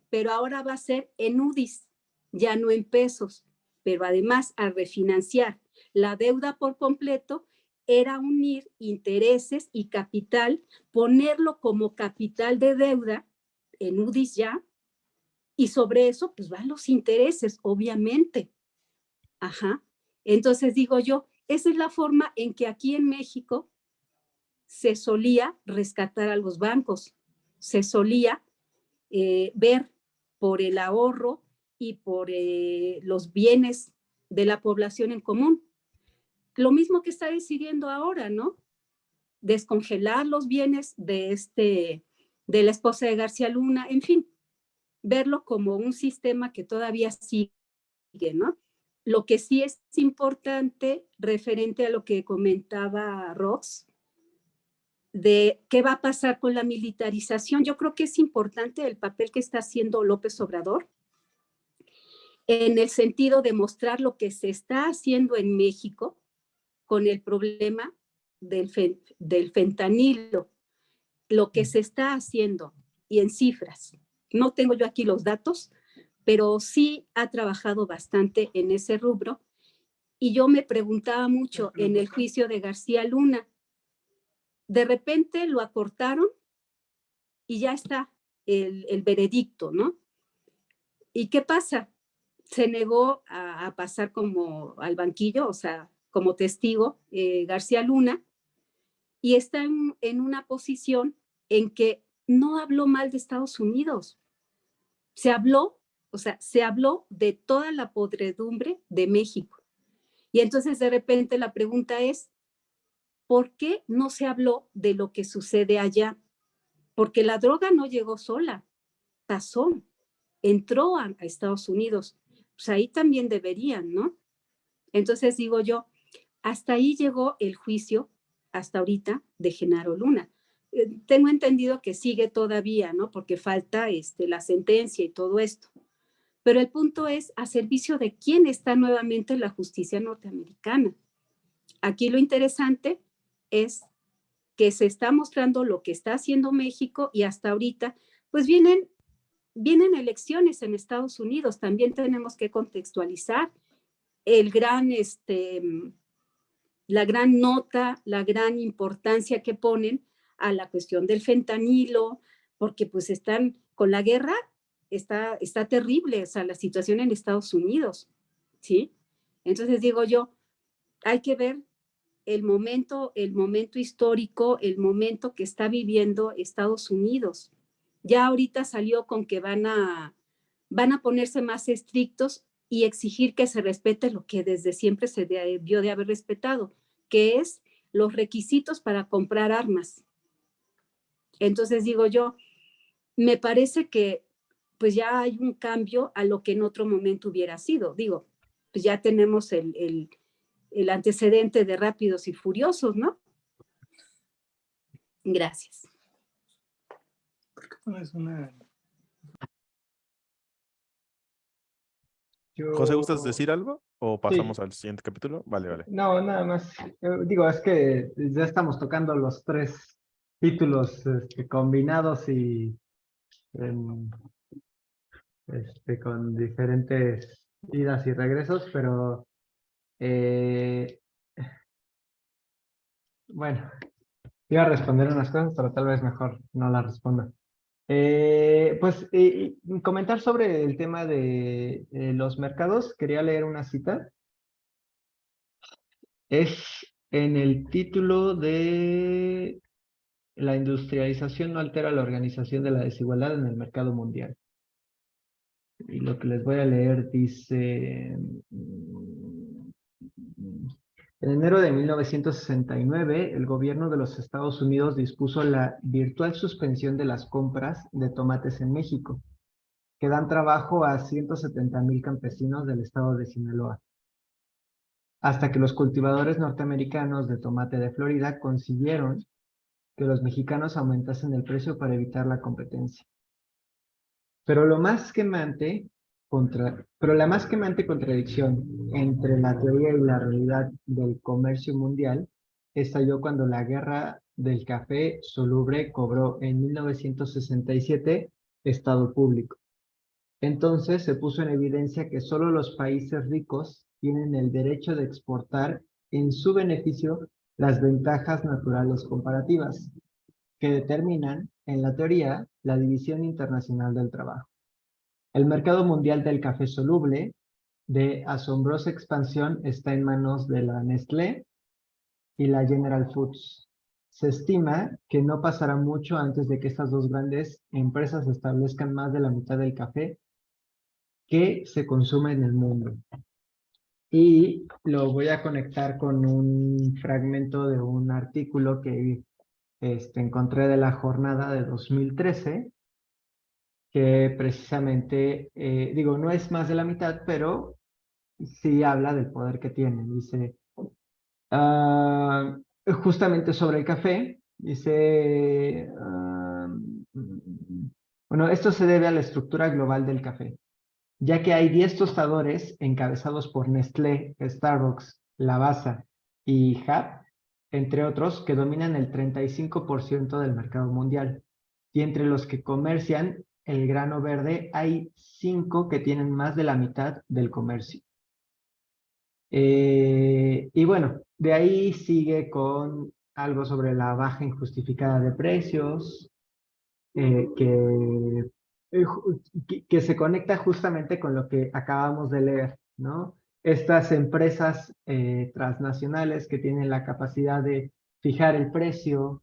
pero ahora va a ser en UDIs, ya no en pesos. Pero además, al refinanciar la deuda por completo, era unir intereses y capital, ponerlo como capital de deuda en UDIs ya, y sobre eso pues van los intereses, obviamente. Ajá. Entonces digo yo, esa es la forma en que aquí en México se solía rescatar a los bancos, se solía ver por el ahorro y por los bienes de la población en común. Lo mismo que está decidiendo ahora, ¿no? Descongelar los bienes de la esposa de García Luna, en fin, verlo como un sistema que todavía sigue, ¿no? Lo que sí es importante, referente a lo que comentaba Rox, de qué va a pasar con la militarización. Yo creo que es importante el papel que está haciendo López Obrador en el sentido de mostrar lo que se está haciendo en México con el problema del fentanilo, lo que se está haciendo y en cifras. No tengo yo aquí los datos, pero sí ha trabajado bastante en ese rubro. Y yo me preguntaba mucho en el juicio de García Luna, de repente lo acortaron y ya está el veredicto, ¿no? ¿Y qué pasa? Se negó a pasar como al banquillo, o sea, como testigo García Luna, y está en una posición en que no habló mal de Estados Unidos. Se habló, o sea, se habló de toda la podredumbre de México. Y entonces de repente la pregunta es, ¿por qué no se habló de lo que sucede allá? Porque la droga no llegó sola, pasó, entró a Estados Unidos. Pues ahí también deberían, ¿no? Entonces digo yo, hasta ahí llegó el juicio, hasta ahorita, de Genaro Luna. Tengo entendido que sigue todavía, ¿no? Porque falta la sentencia y todo esto. Pero el punto es a servicio de quién está nuevamente la justicia norteamericana. Aquí lo interesante es que se está mostrando lo que está haciendo México y hasta ahorita, pues vienen elecciones en Estados Unidos. También tenemos que contextualizar la gran nota, la gran importancia que ponen a la cuestión del fentanilo, porque pues están con la guerra, está terrible, o sea, la situación en Estados Unidos, ¿sí? Entonces digo yo, hay que ver el momento histórico, el momento que está viviendo Estados Unidos. Ya ahorita salió con que van a ponerse más estrictos y exigir que se respete lo que desde siempre se debió de haber respetado, que es los requisitos para comprar armas. Entonces digo yo, me parece que pues ya hay un cambio a lo que en otro momento hubiera sido. Digo, pues ya tenemos el antecedente de Rápidos y Furiosos, ¿no? Gracias. ¿Por qué pones una... José, ¿gustas decir algo? ¿O pasamos Sí. al siguiente capítulo? Vale, vale. No, nada más. Digo, es que ya estamos tocando los tres títulos combinados y em, con diferentes idas y regresos, pero bueno, iba a responder unas cosas, pero tal vez mejor no las responda. Pues comentar sobre el tema de los mercados, quería leer una cita. Es en el título de La industrialización no altera la organización de la desigualdad en el mercado mundial. Y lo que les voy a leer dice, en enero de 1969, el gobierno de los Estados Unidos dispuso la virtual suspensión de las compras de tomates en México, que dan trabajo a 170,000 campesinos del estado de Sinaloa, hasta que los cultivadores norteamericanos de tomate de Florida consiguieron que los mexicanos aumentasen el precio para evitar la competencia. Pero la más quemante contradicción entre la teoría y la realidad del comercio mundial estalló cuando la guerra del café soluble cobró en 1967 estado público. Entonces se puso en evidencia que solo los países ricos tienen el derecho de exportar en su beneficio las ventajas naturales comparativas, que determinan, en la teoría, la división internacional del trabajo. El mercado mundial del café soluble, de asombrosa expansión, está en manos de la Nestlé y la General Foods. Se estima que no pasará mucho antes de que estas dos grandes empresas establezcan más de la mitad del café que se consume en el mundo. Y lo voy a conectar con un fragmento de un artículo que encontré de la jornada de 2013, que precisamente, digo, no es más de la mitad, pero sí habla del poder que tiene. Dice, justamente sobre el café, dice, bueno, esto se debe a la estructura global del café, ya que hay 10 tostadores encabezados por Nestlé, Starbucks, Lavazza y HAP, entre otros, que dominan el 35% del mercado mundial. Y entre los que comercian el grano verde, hay 5 que tienen más de la mitad del comercio. Y bueno, de ahí sigue con algo sobre la baja injustificada de precios, que se conecta justamente con lo que acabamos de leer, ¿no? Estas empresas transnacionales que tienen la capacidad de fijar el precio,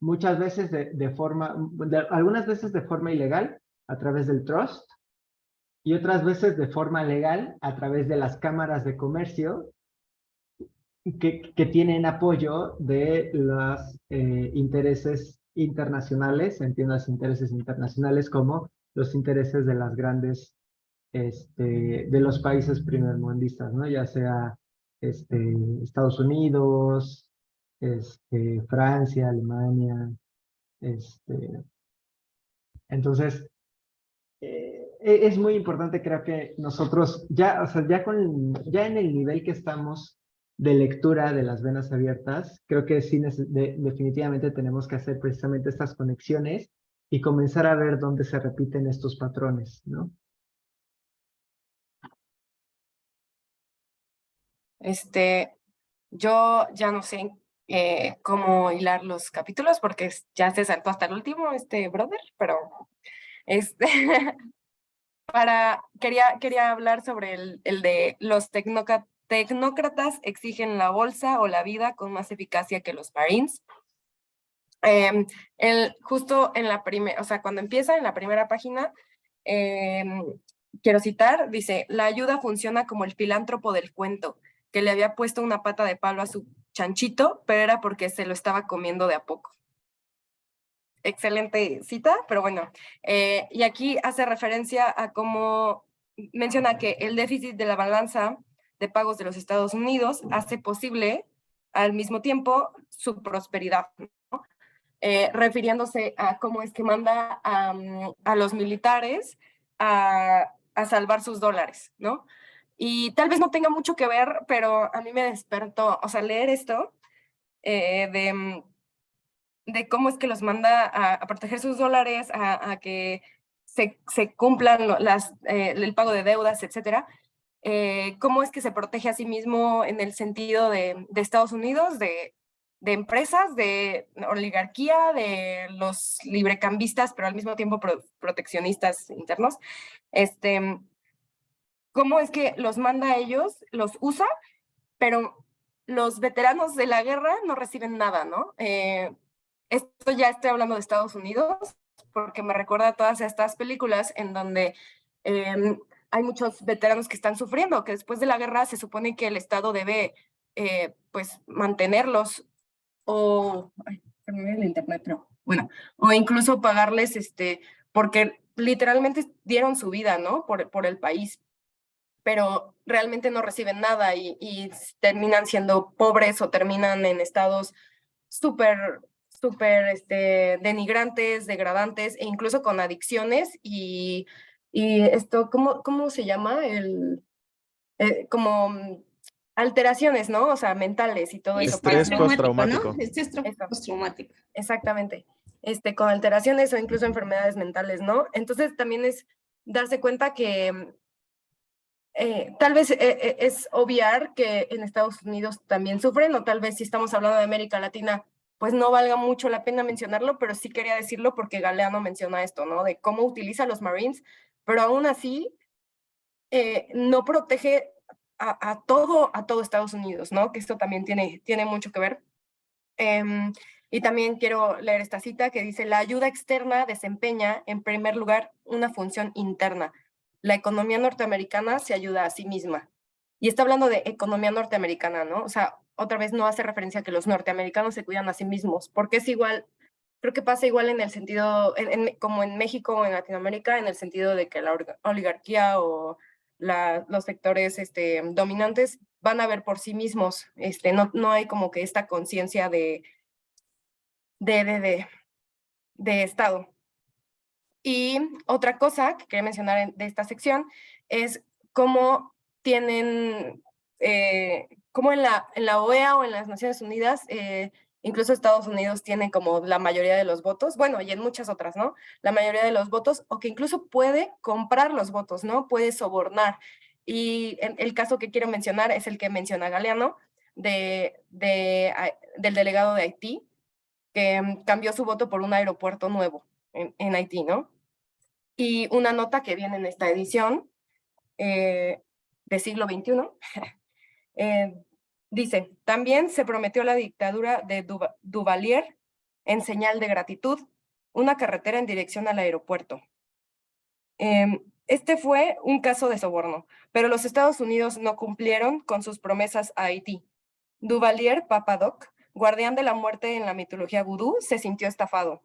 muchas veces algunas veces de forma ilegal a través del trust y otras veces de forma legal a través de las cámaras de comercio que tienen apoyo de los intereses internacionales, entiendas intereses internacionales como los intereses de las grandes, de los países primermundistas, ¿no? Ya sea Estados Unidos, Francia, Alemania, entonces, es muy importante, creo que nosotros ya, o sea, ya en el nivel que estamos de lectura de las venas abiertas, creo que sí definitivamente tenemos que hacer precisamente estas conexiones y comenzar a ver dónde se repiten estos patrones, ¿no? Yo ya no sé cómo hilar los capítulos porque ya se saltó hasta el último, brother, pero quería hablar sobre el de los tecnócratas exigen la bolsa o la vida con más eficacia que los Marines. Justo en la primera, o sea, cuando empieza en la primera página, quiero citar, dice, la ayuda funciona como el filántropo del cuento, que le había puesto una pata de palo a su chanchito, pero era porque se lo estaba comiendo de a poco. Excelente cita, pero bueno, y aquí hace referencia a cómo menciona que el déficit de la balanza de pagos de los Estados Unidos hace posible al mismo tiempo su prosperidad, ¿no? Refiriéndose a cómo es que manda a los militares a salvar sus dólares, ¿no? Y tal vez no tenga mucho que ver, pero a mí me despertó, o sea, leer esto de cómo es que los manda a proteger sus dólares, a que se cumplan el pago de deudas, etcétera. Cómo es que se protege a sí mismo en el sentido de Estados Unidos, de empresas, de oligarquía, de los librecambistas, pero al mismo tiempo proteccionistas internos. Cómo es que los manda a ellos, los usa, pero los veteranos de la guerra no reciben nada, ¿no? Esto ya estoy hablando de Estados Unidos, porque me recuerda a todas estas películas en donde hay muchos veteranos que están sufriendo, que después de la guerra se supone que el Estado debe, pues, mantenerlos o, ay, se me viene el internet, pero bueno, o incluso pagarles, porque literalmente dieron su vida, ¿no? Por el país, pero realmente no reciben nada y terminan siendo pobres o terminan en estados súper denigrantes, degradantes e incluso con adicciones y esto, ¿cómo se llama? Como alteraciones, ¿no? O sea, mentales y todo eso. Estrés para no- postraumático. ¿no? Estrés Eso. postraumático. Exactamente. Con alteraciones o incluso enfermedades mentales, ¿no? Entonces también es darse cuenta que tal vez es obviar que en Estados Unidos también sufren, o tal vez si estamos hablando de América Latina, pues no valga mucho la pena mencionarlo, pero sí quería decirlo porque Galeano menciona esto, ¿no? De cómo utiliza los Marines, pero aún así no protege a todo Estados Unidos, ¿no? Que esto también tiene mucho que ver. Y también quiero leer esta cita que dice: la ayuda externa desempeña, en primer lugar, una función interna. La economía norteamericana se ayuda a sí misma. Y está hablando de economía norteamericana, ¿no? O sea, otra vez no hace referencia a que los norteamericanos se cuidan a sí mismos, porque es igual, creo que pasa igual en el sentido, como en México o en Latinoamérica, en el sentido de que la oligarquía o los sectores dominantes van a ver por sí mismos, no hay como que esta conciencia de Estado. Y otra cosa que quería mencionar de esta sección es cómo tienen, cómo en la OEA o en las Naciones Unidas, incluso Estados Unidos tiene como la mayoría de los votos, bueno, y en muchas otras, ¿no? La mayoría de los votos, o que incluso puede comprar los votos, ¿no? Puede sobornar. Y el caso que quiero mencionar es el que menciona Galeano, del delegado de Haití, que cambió su voto por un aeropuerto nuevo en Haití, ¿no? Y una nota que viene en esta edición de siglo XXI, dice: también se prometió la dictadura de Duvalier en señal de gratitud, una carretera en dirección al aeropuerto. Este fue un caso de soborno, pero los Estados Unidos no cumplieron con sus promesas a Haití. Duvalier Papadoc, guardián de la muerte en la mitología vudú, se sintió estafado.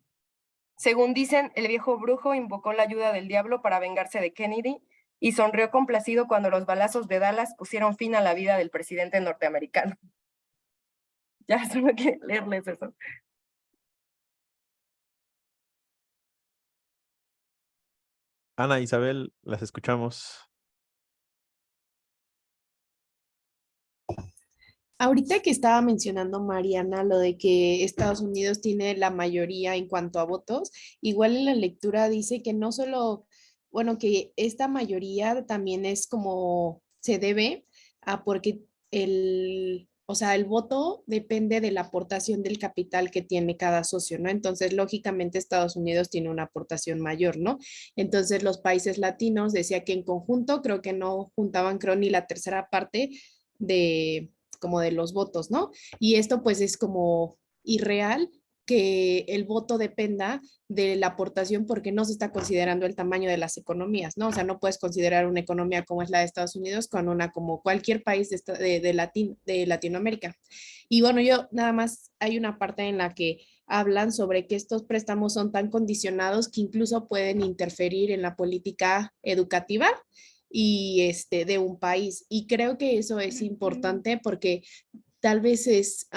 Según dicen, el viejo brujo invocó la ayuda del diablo para vengarse de Kennedy y sonrió complacido cuando los balazos de Dallas pusieron fin a la vida del presidente norteamericano. Ya solo quiero leerles eso. Ana, Isabel, las escuchamos. Ahorita que estaba mencionando Mariana lo de que Estados Unidos tiene la mayoría en cuanto a votos, igual en la lectura dice que no solo, bueno, que esta mayoría también es como se debe a porque o sea, el voto depende de la aportación del capital que tiene cada socio, ¿no? Entonces, lógicamente, Estados Unidos tiene una aportación mayor, ¿no? Entonces, los países latinos decía que en conjunto creo que no juntaban, creo, ni la tercera parte de como de los votos, ¿no? Y esto pues es como irreal que el voto dependa de la aportación porque no se está considerando el tamaño de las economías, ¿no? O sea, no puedes considerar una economía como es la de Estados Unidos con una como cualquier país de Latinoamérica. Y bueno, yo nada más hay una parte en la que hablan sobre que estos préstamos son tan condicionados que incluso pueden interferir en la política educativa y de un país. Y creo que eso es importante porque tal vez es,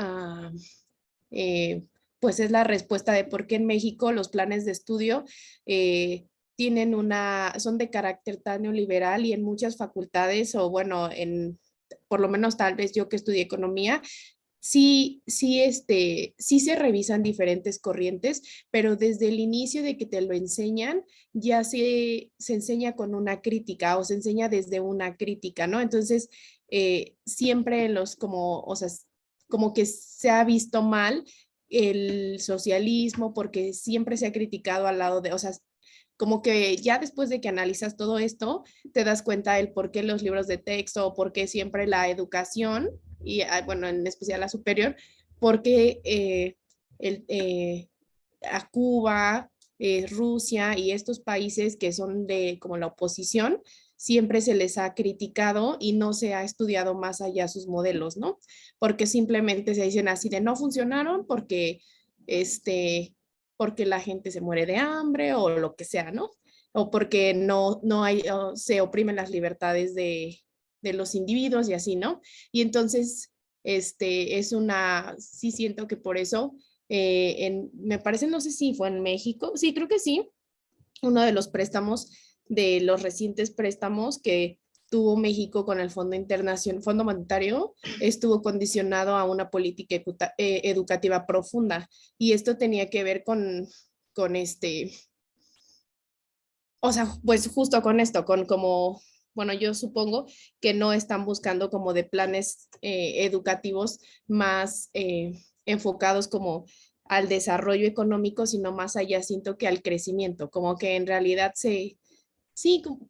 pues es la respuesta de por qué en México los planes de estudio tienen son de carácter tan neoliberal y en muchas facultades, o bueno, por lo menos tal vez yo que estudié economía, sí se revisan diferentes corrientes, pero desde el inicio de que te lo enseñan, ya se enseña con una crítica o se enseña desde una crítica, ¿no? Entonces, siempre o sea, como que se ha visto mal el socialismo porque siempre se ha criticado al lado o sea, como que ya después de que analizas todo esto, te das cuenta del por qué los libros de texto o por qué siempre la educación, y bueno, en especial la superior, porque a Cuba, Rusia y estos países que son de como la oposición, siempre se les ha criticado y no se ha estudiado más allá sus modelos, ¿no? Porque simplemente se dicen así de no funcionaron porque la gente se muere de hambre o lo que sea, ¿no? O porque no hay, se oprimen las libertades de los individuos y así, ¿no? Y entonces, sí siento que por eso, me parece, no sé si fue en México, sí, creo que sí, uno de los préstamos, de los recientes préstamos que tuvo México con el Fondo Monetario estuvo condicionado a una política educativa profunda y esto tenía que ver con o sea, pues justo con esto, con como, bueno, yo supongo que no están buscando como de planes educativos más enfocados como al desarrollo económico, sino más allá siento que al crecimiento, como que en realidad sí,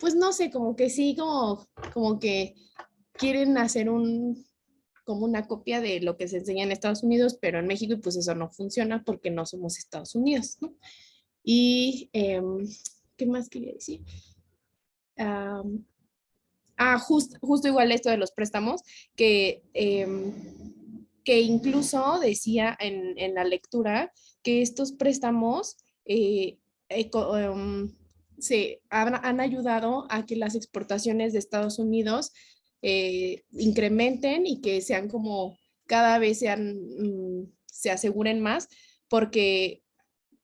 pues no sé, como que sí, como que quieren hacer como una copia de lo que se enseña en Estados Unidos, pero en México y pues eso no funciona porque no somos Estados Unidos, ¿no? Y, ¿qué más quería decir? Justo igual esto de los préstamos, que incluso decía en la lectura que estos préstamos han ayudado a que las exportaciones de Estados Unidos incrementen y que sean como cada vez se aseguren más, porque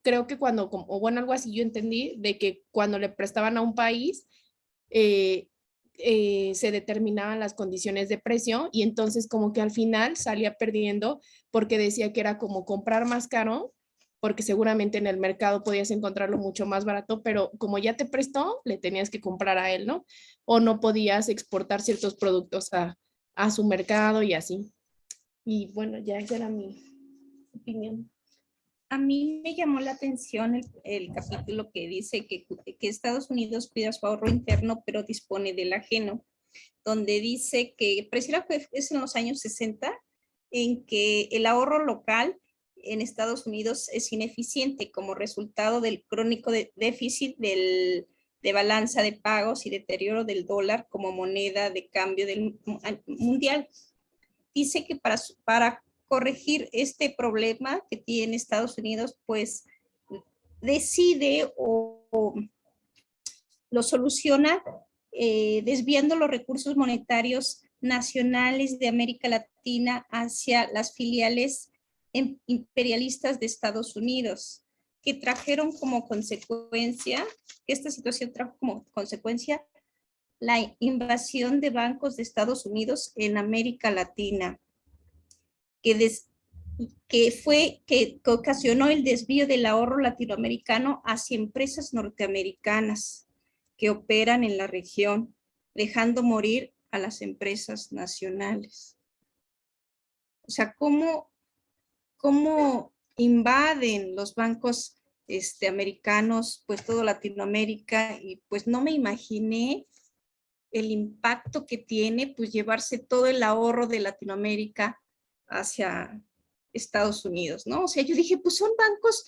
creo que o bueno, algo así yo entendí, de que cuando le prestaban a un país, eh, se determinaban las condiciones de precio y entonces como que al final salía perdiendo porque decía que era como comprar más caro, porque seguramente en el mercado podías encontrarlo mucho más barato, pero como ya te prestó, le tenías que comprar a él, ¿no? O no podías exportar ciertos productos a su mercado y así. Y bueno, ya esa era mi opinión. A mí me llamó la atención el capítulo que dice que Estados Unidos cuida su ahorro interno, pero dispone del ajeno, donde dice que pareciera que es en los años 60, en que el ahorro local en Estados Unidos es ineficiente como resultado del crónico déficit de balanza de pagos y deterioro del dólar como moneda de cambio mundial. Dice que para corregir este problema que tiene Estados Unidos, pues decide o lo soluciona desviando los recursos monetarios nacionales de América Latina hacia las filiales imperialistas de Estados Unidos, que trajeron como consecuencia, que esta situación trajo como consecuencia la invasión de bancos de Estados Unidos en América Latina, que ocasionó el desvío del ahorro latinoamericano hacia empresas norteamericanas que operan en la región, dejando morir a las empresas nacionales. O sea, ¿cómo invaden los bancos americanos, pues todo Latinoamérica? Y pues no me imaginé el impacto que tiene, pues llevarse todo el ahorro de Latinoamérica hacia Estados Unidos, ¿no? O sea, yo dije, pues son bancos,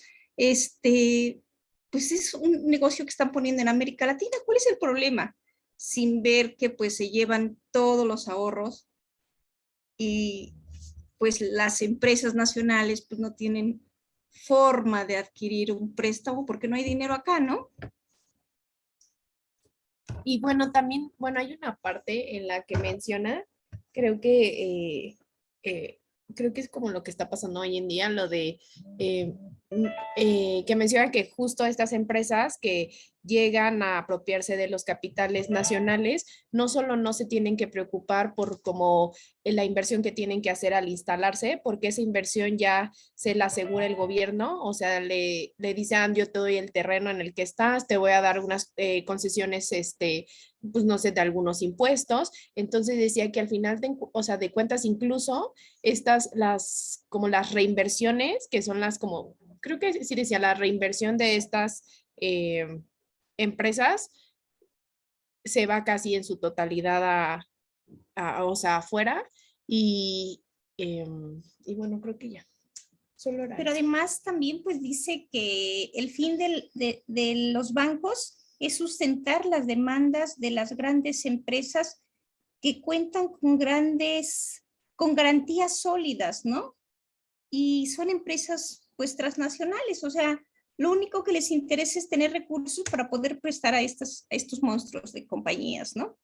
pues es un negocio que están poniendo en América Latina, ¿cuál es el problema? Sin ver que pues se llevan todos los ahorros y pues las empresas nacionales pues no tienen forma de adquirir un préstamo porque no hay dinero acá, ¿no? Y bueno, también, bueno, hay una parte en la que menciona, creo que es como lo que está pasando hoy en día, lo de que menciona que justo estas empresas que llegan a apropiarse de los capitales nacionales, no solo no se tienen que preocupar por como la inversión que tienen que hacer al instalarse, porque esa inversión ya se la asegura el gobierno, o sea, le dice, yo te doy el terreno en el que estás, te voy a dar unas concesiones, pues no sé, de algunos impuestos. Entonces decía que al final, o sea, de cuentas, incluso como las reinversiones, que son las como, creo que sí decía, la reinversión de estas empresas se va casi en su totalidad o sea, afuera y bueno, creo que ya. Solo era Pero eso. además también pues dice que el fin de los bancos es sustentar las demandas de las grandes empresas que cuentan con garantías sólidas, ¿no? Y son empresas pues transnacionales, o sea, lo único que les interesa es tener recursos para poder prestar a estos monstruos de compañías, ¿no?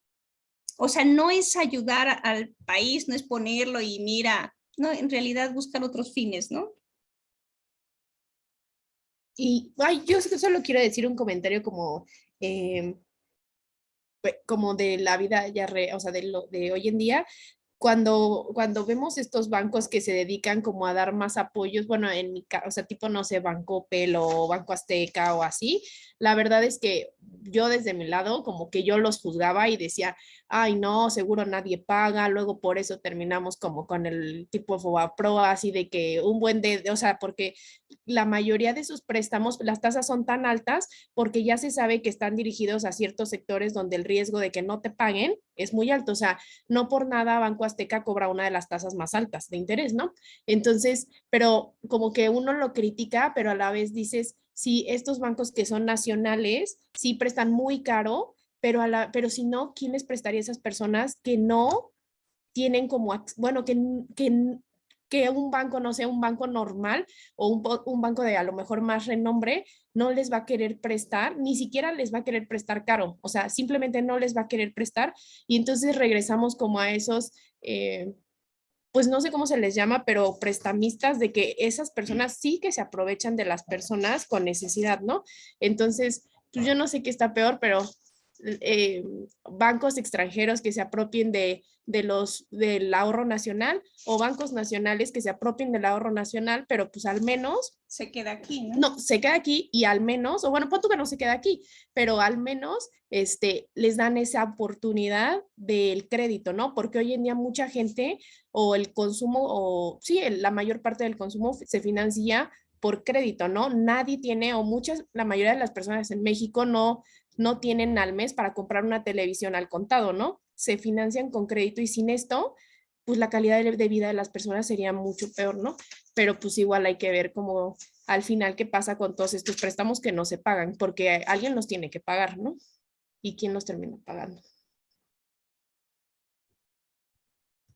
O sea, no es ayudar al país, no es ponerlo y mira, no, en realidad buscan otros fines, ¿no? Y yo solo quiero decir un comentario como como de la vida ya, o sea, de hoy en día, cuando vemos estos bancos que se dedican como a dar más apoyos, bueno, o sea, tipo, no sé, Banco Pel o Banco Azteca o así, la verdad es que yo desde mi lado, como que yo los juzgaba y decía, ay, no, seguro nadie paga, luego por eso terminamos como con el tipo Fobapro, así de que un buen o sea, porque la mayoría de sus préstamos, las tasas son tan altas porque ya se sabe que están dirigidos a ciertos sectores donde el riesgo de que no te paguen es muy alto, o sea, no por nada Banco Azteca cobra una de las tasas más altas de interés, ¿no? Entonces, pero como que uno lo critica, pero a la vez dices, sí, estos bancos que son nacionales, sí prestan muy caro, pero si no, ¿quién les prestaría a esas personas que no tienen como, bueno, que un banco, no sea un banco normal o un banco de a lo mejor más renombre, no les va a querer prestar, ni siquiera les va a querer prestar caro, o sea, simplemente no les va a querer prestar y entonces regresamos como a esos, pues no sé cómo se les llama, pero prestamistas de que esas personas sí que se aprovechan de las personas con necesidad, ¿no? Entonces, pues yo no sé qué está peor, pero bancos extranjeros que se apropien del ahorro nacional o bancos nacionales que se apropien del ahorro nacional, pero pues al menos se queda aquí, ¿no? No, se queda aquí y al menos, o bueno, punto que no se queda aquí, pero al menos les dan esa oportunidad del crédito, ¿no? Porque hoy en día mucha gente o el consumo, o sí, la mayor parte del consumo se financia por crédito, ¿no? Nadie tiene, o la mayoría de las personas en México no tienen al mes para comprar una televisión al contado, ¿no? Se financian con crédito y sin esto, pues la calidad de vida de las personas sería mucho peor, ¿no? Pero pues igual hay que ver cómo al final qué pasa con todos estos préstamos que no se pagan, porque alguien los tiene que pagar, ¿no? ¿Y quién los termina pagando?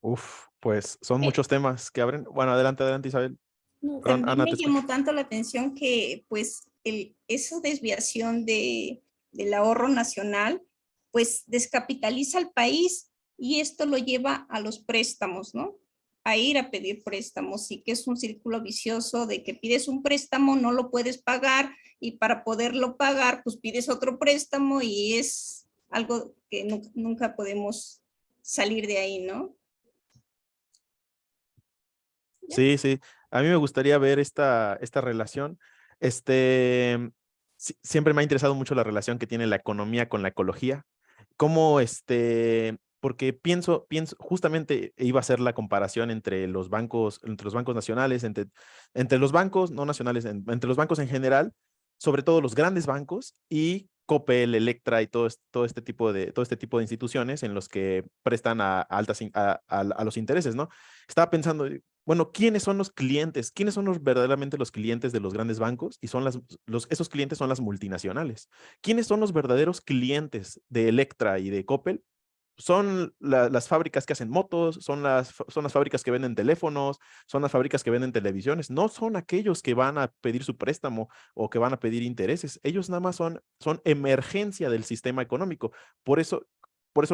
Uf, pues son Eh, muchos temas que abren. Bueno, adelante, adelante, Isabel. No, Perdón, también Ana, me te escucho. llamó tanto la atención que pues esa desviación del ahorro nacional pues descapitaliza al país y esto lo lleva a los préstamos, ¿no? A ir a pedir préstamos y que es un círculo vicioso de que pides un préstamo, no lo puedes pagar y para poderlo pagar pues pides otro préstamo y es algo que nunca podemos salir de ahí, ¿no? Sí, sí. A mí me gustaría ver esta relación. Siempre me ha interesado mucho la relación que tiene la economía con la ecología. Cómo, porque pienso, justamente iba a ser la comparación entre los bancos nacionales, entre los bancos no nacionales, entre los bancos en general, sobre todo los grandes bancos y Coppel, Electra y todo este tipo de instituciones en los que prestan a altas a los intereses, ¿no? Estaba pensando, bueno, ¿quiénes son los clientes? ¿Quiénes son verdaderamente los clientes de los grandes bancos? Y son esos clientes son las multinacionales. ¿Quiénes son los verdaderos clientes de Electra y de Coppel? Son las fábricas que hacen motos, son las fábricas que venden teléfonos, son las fábricas que venden televisiones. No son aquellos que van a pedir su préstamo o que van a pedir intereses. Ellos nada más son emergencia del sistema económico. Por eso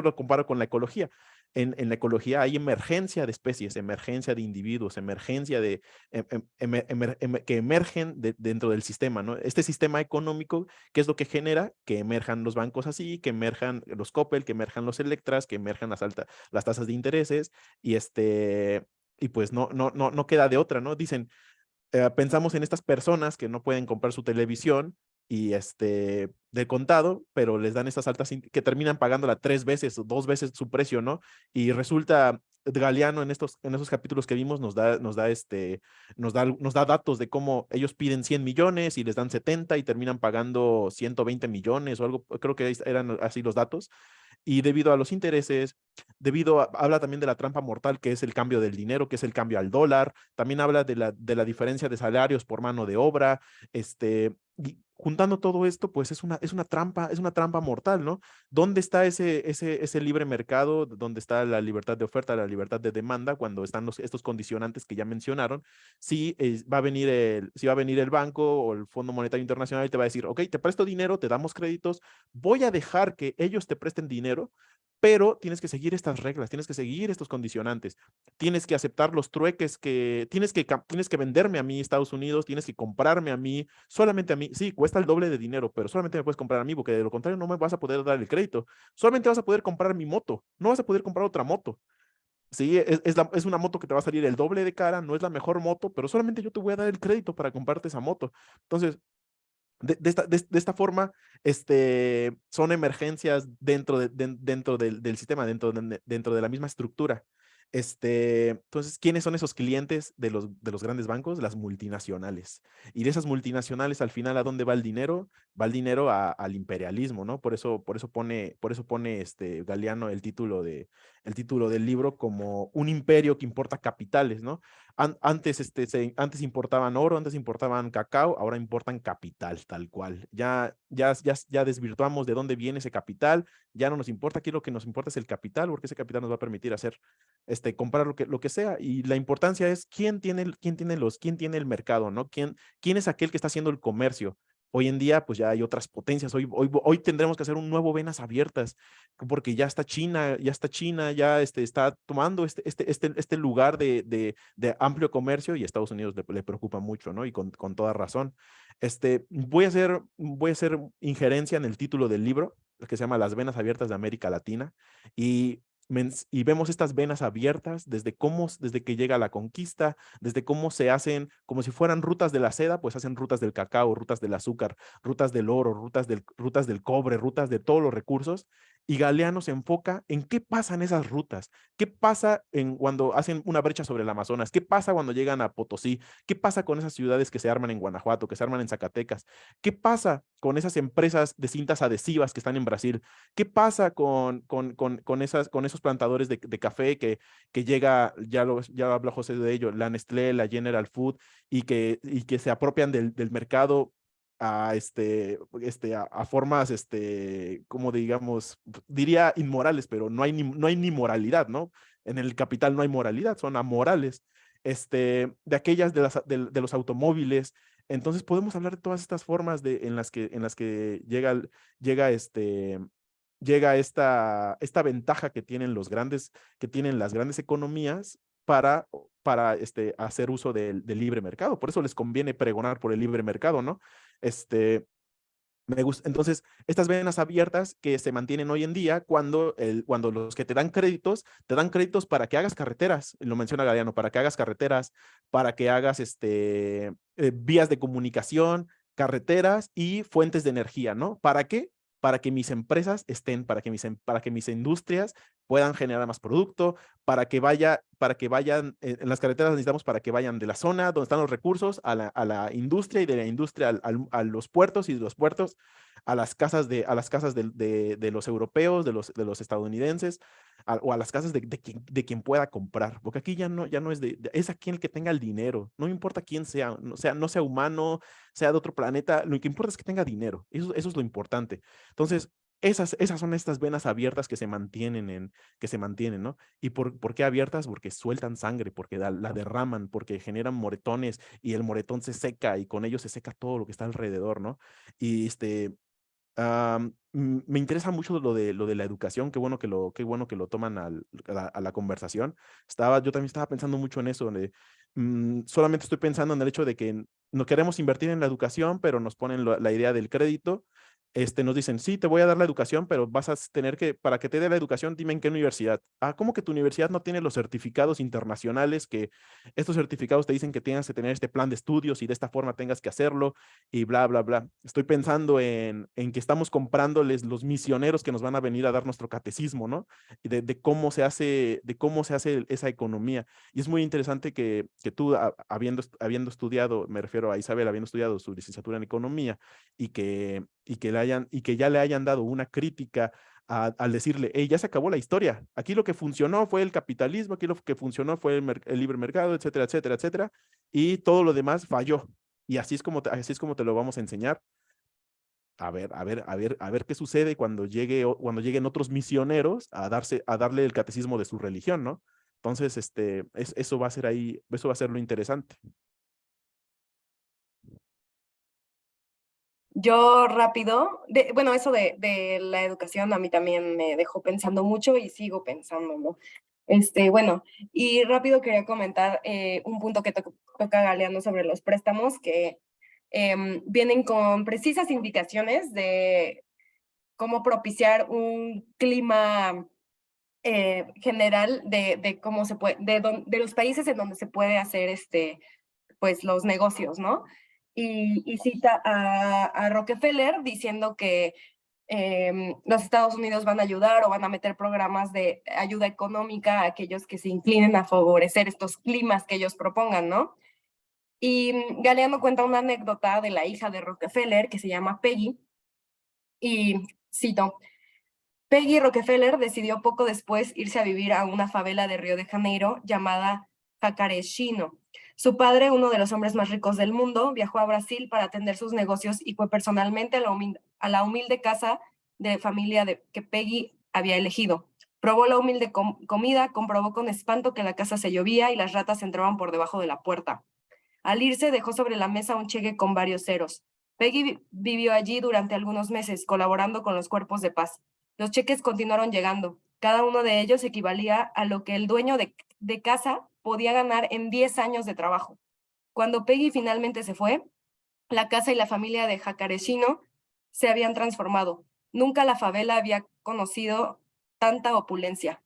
lo comparo con la ecología. En la ecología hay emergencia de especies, emergencia de individuos, emergencia que emergen dentro del sistema, ¿no? Este sistema económico, ¿qué es lo que genera? Que emerjan los bancos así, que emerjan los Coppel, que emerjan los Electras, que emerjan las tasas de intereses y pues no queda de otra, ¿no? Dicen, pensamos en estas personas que no pueden comprar su televisión y de contado, pero les dan estas altas que terminan pagándola 3 veces o 2 veces su precio, ¿no? Y resulta Galeano en esos capítulos que vimos nos da datos de cómo ellos piden 100 millones y les dan 70 y terminan pagando 120 millones o algo, creo que eran así los datos. Y debido a los intereses, habla también de la trampa mortal, que es el cambio del dinero, que es el cambio al dólar, también habla de la diferencia de salarios por mano de obra, y juntando todo esto, pues es una trampa mortal, ¿no? ¿Dónde está ese libre mercado? ¿Dónde está la libertad de oferta, la libertad de demanda cuando están estos condicionantes que ya mencionaron? Si va a venir el banco o el Fondo Monetario Internacional y te va a decir, ok, te presto dinero, te damos créditos, voy a dejar que ellos te presten dinero, pero tienes que seguir estas reglas, tienes que seguir estos condicionantes, tienes que aceptar los trueques tienes que venderme a mí Estados Unidos, tienes que comprarme a mí, solamente a mí, sí, cuesta el doble de dinero, pero solamente me puedes comprar a mí, porque de lo contrario no me vas a poder dar el crédito, solamente vas a poder comprar mi moto, no vas a poder comprar otra moto. Sí, es una moto que te va a salir el doble de cara, no es la mejor moto, pero solamente yo te voy a dar el crédito para comprarte esa moto. Entonces, de esta forma, son emergencias dentro del sistema, dentro de la misma estructura. Entonces, ¿quiénes son esos clientes de los grandes bancos? Las multinacionales. Y de esas multinacionales, al final, ¿a dónde va el dinero? Va el dinero al imperialismo, ¿no? Por eso pone Galeano el título del libro como un imperio que importa capitales, ¿no? Antes importaban oro, antes importaban cacao, ahora importan capital, tal cual. Ya desvirtuamos de dónde viene ese capital, ya no nos importa, aquí lo que nos importa es el capital, porque ese capital nos va a permitir comprar lo que sea. Y la importancia es quién tiene el mercado, ¿no? ¿Quién es aquel que está haciendo el comercio? Hoy en día, pues ya hay otras potencias. Hoy tendremos que hacer un nuevo Venas Abiertas, porque ya está China, ya está tomando este lugar de amplio comercio, y a Estados Unidos le preocupa mucho, ¿no? Y con toda razón. Voy a hacer injerencia en el título del libro, que se llama Las Venas Abiertas de América Latina, y vemos estas venas abiertas desde que llega la conquista, desde cómo se hacen, como si fueran rutas de la seda, pues hacen rutas del cacao, rutas del azúcar, rutas del oro, rutas del cobre, rutas de todos los recursos. Y Galeano se enfoca en qué pasa en esas rutas, qué pasa cuando hacen una brecha sobre el Amazonas, qué pasa cuando llegan a Potosí, qué pasa con esas ciudades que se arman en Guanajuato, que se arman en Zacatecas, qué pasa con esas empresas de cintas adhesivas que están en Brasil, qué pasa con esos plantadores de café que llega, ya habló José de ello, la Nestlé, la General Food, y que se apropian del mercado a formas, como digamos, diría inmorales, pero no hay ni moralidad, ¿no? En el capital no hay moralidad, son amorales. De aquellas de los automóviles. Entonces podemos hablar de todas estas formas en las que llega esta ventaja que tienen las grandes economías para hacer uso del libre mercado. Por eso les conviene pregonar por el libre mercado, ¿no? Me gusta. Entonces, estas venas abiertas que se mantienen hoy en día cuando los que te dan créditos para que hagas carreteras, lo menciona Galeano, para que hagas carreteras, para que hagas vías de comunicación, carreteras y fuentes de energía, ¿no? ¿Para qué? Para que mis empresas para que mis industrias puedan generar más producto, para que vayan, en las carreteras necesitamos para que vayan de la zona donde están los recursos a la industria, y de la industria a los puertos, y de los puertos a las casas de los europeos, de los estadounidenses, o a las casas de quien pueda comprar, porque aquí ya no es aquí el que tenga el dinero, no importa quién sea, no sea humano, sea de otro planeta, lo que importa es que tenga dinero, eso es lo importante. Entonces, esas son estas venas abiertas que se mantienen, ¿no? ¿Y por qué abiertas? Porque sueltan sangre, porque la derraman, porque generan moretones, y el moretón se seca, y con ello se seca todo lo que está alrededor, ¿no? Y me interesa mucho lo de la educación. Qué bueno que lo toman a la conversación. Yo también estaba pensando mucho en eso, donde solamente estoy pensando en el hecho de que no queremos invertir en la educación, pero nos ponen la idea del crédito. Nos dicen, sí, te voy a dar la educación, pero vas a tener para que te dé la educación, dime en qué universidad. ¿Cómo que tu universidad no tiene los certificados internacionales, que estos certificados te dicen que tienes que tener este plan de estudios y de esta forma tengas que hacerlo, y bla, bla, bla? Estoy pensando en que estamos comprándoles los misioneros que nos van a venir a dar nuestro catecismo, ¿no? Y de cómo se hace esa economía. Y es muy interesante que tú, habiendo estudiado, me refiero a Isabel, habiendo estudiado su licenciatura en economía, y que ya le hayan dado una crítica al decirle, hey, ya se acabó la historia, aquí lo que funcionó fue el capitalismo, aquí lo que funcionó fue el libre mercado, etcétera, etcétera, etcétera, y todo lo demás falló. Y así es como te lo vamos a enseñar. A ver qué sucede cuando lleguen otros misioneros a darle el catecismo de su religión, ¿no? Entonces, eso va a ser lo interesante. Yo rápido, bueno, eso de la educación a mí también me dejó pensando mucho y sigo pensando, ¿no? Bueno, y rápido quería comentar un punto que toca Galeano sobre los préstamos, que vienen con precisas indicaciones de cómo propiciar un clima general de cómo se puede, de los países en donde se puede hacer pues los negocios, ¿no? Y cita a Rockefeller diciendo que los Estados Unidos van a ayudar o van a meter programas de ayuda económica a aquellos que se inclinen a favorecer estos climas que ellos propongan, ¿no? Y Galeano cuenta una anécdota de la hija de Rockefeller que se llama Peggy, y cito, Peggy Rockefeller decidió poco después irse a vivir a una favela de Río de Janeiro llamada Jacareshino. Su padre, uno de los hombres más ricos del mundo, viajó a Brasil para atender sus negocios y fue personalmente a la humilde casa de familia que Peggy había elegido. Probó la humilde comida, comprobó con espanto que la casa se llovía y las ratas entraban por debajo de la puerta. Al irse, dejó sobre la mesa un cheque con varios ceros. Peggy vivió allí durante algunos meses, colaborando con los cuerpos de paz. Los cheques continuaron llegando. Cada uno de ellos equivalía a lo que el dueño de casa podía ganar en 10 años de trabajo. Cuando Peggy finalmente se fue, la casa y la familia de Jacareshino se habían transformado. Nunca la favela había conocido tanta opulencia.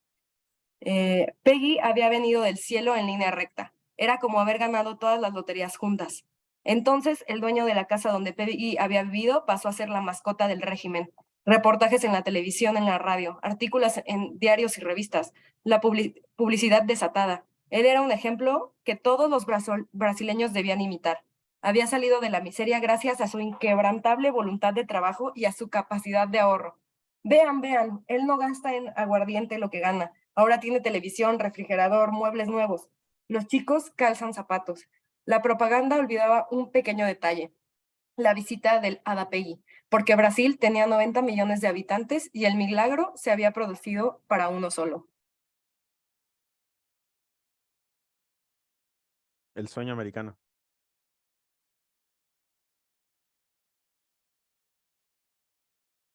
Peggy había venido del cielo en línea recta. Era como haber ganado todas las loterías juntas. Entonces, el dueño de la casa donde Peggy había vivido pasó a ser la mascota del régimen. Reportajes en la televisión, en la radio, artículos en diarios y revistas, la publicidad desatada. Él era un ejemplo que todos los brasileños debían imitar. Había salido de la miseria gracias a su inquebrantable voluntad de trabajo y a su capacidad de ahorro. Vean, vean, él no gasta en aguardiente lo que gana. Ahora tiene televisión, refrigerador, muebles nuevos. Los chicos calzan zapatos. La propaganda olvidaba un pequeño detalle, la visita del Hada Peggy, porque Brasil tenía 90 millones de habitantes y el milagro se había producido para uno solo. El sueño americano.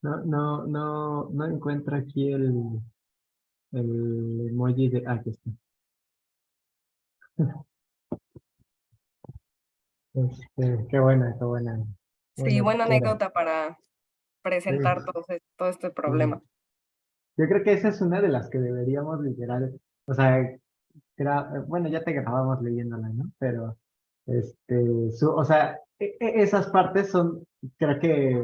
No encuentro aquí el emoji de... Ah, aquí está. Qué buena, qué buena. Sí, buena lectura. anécdota para presentar todo este problema. Sí. Yo creo que esa es una de las que deberíamos literal, o sea, bueno, ya te grabamos leyéndola, ¿no? Pero, o sea, esas partes son, creo que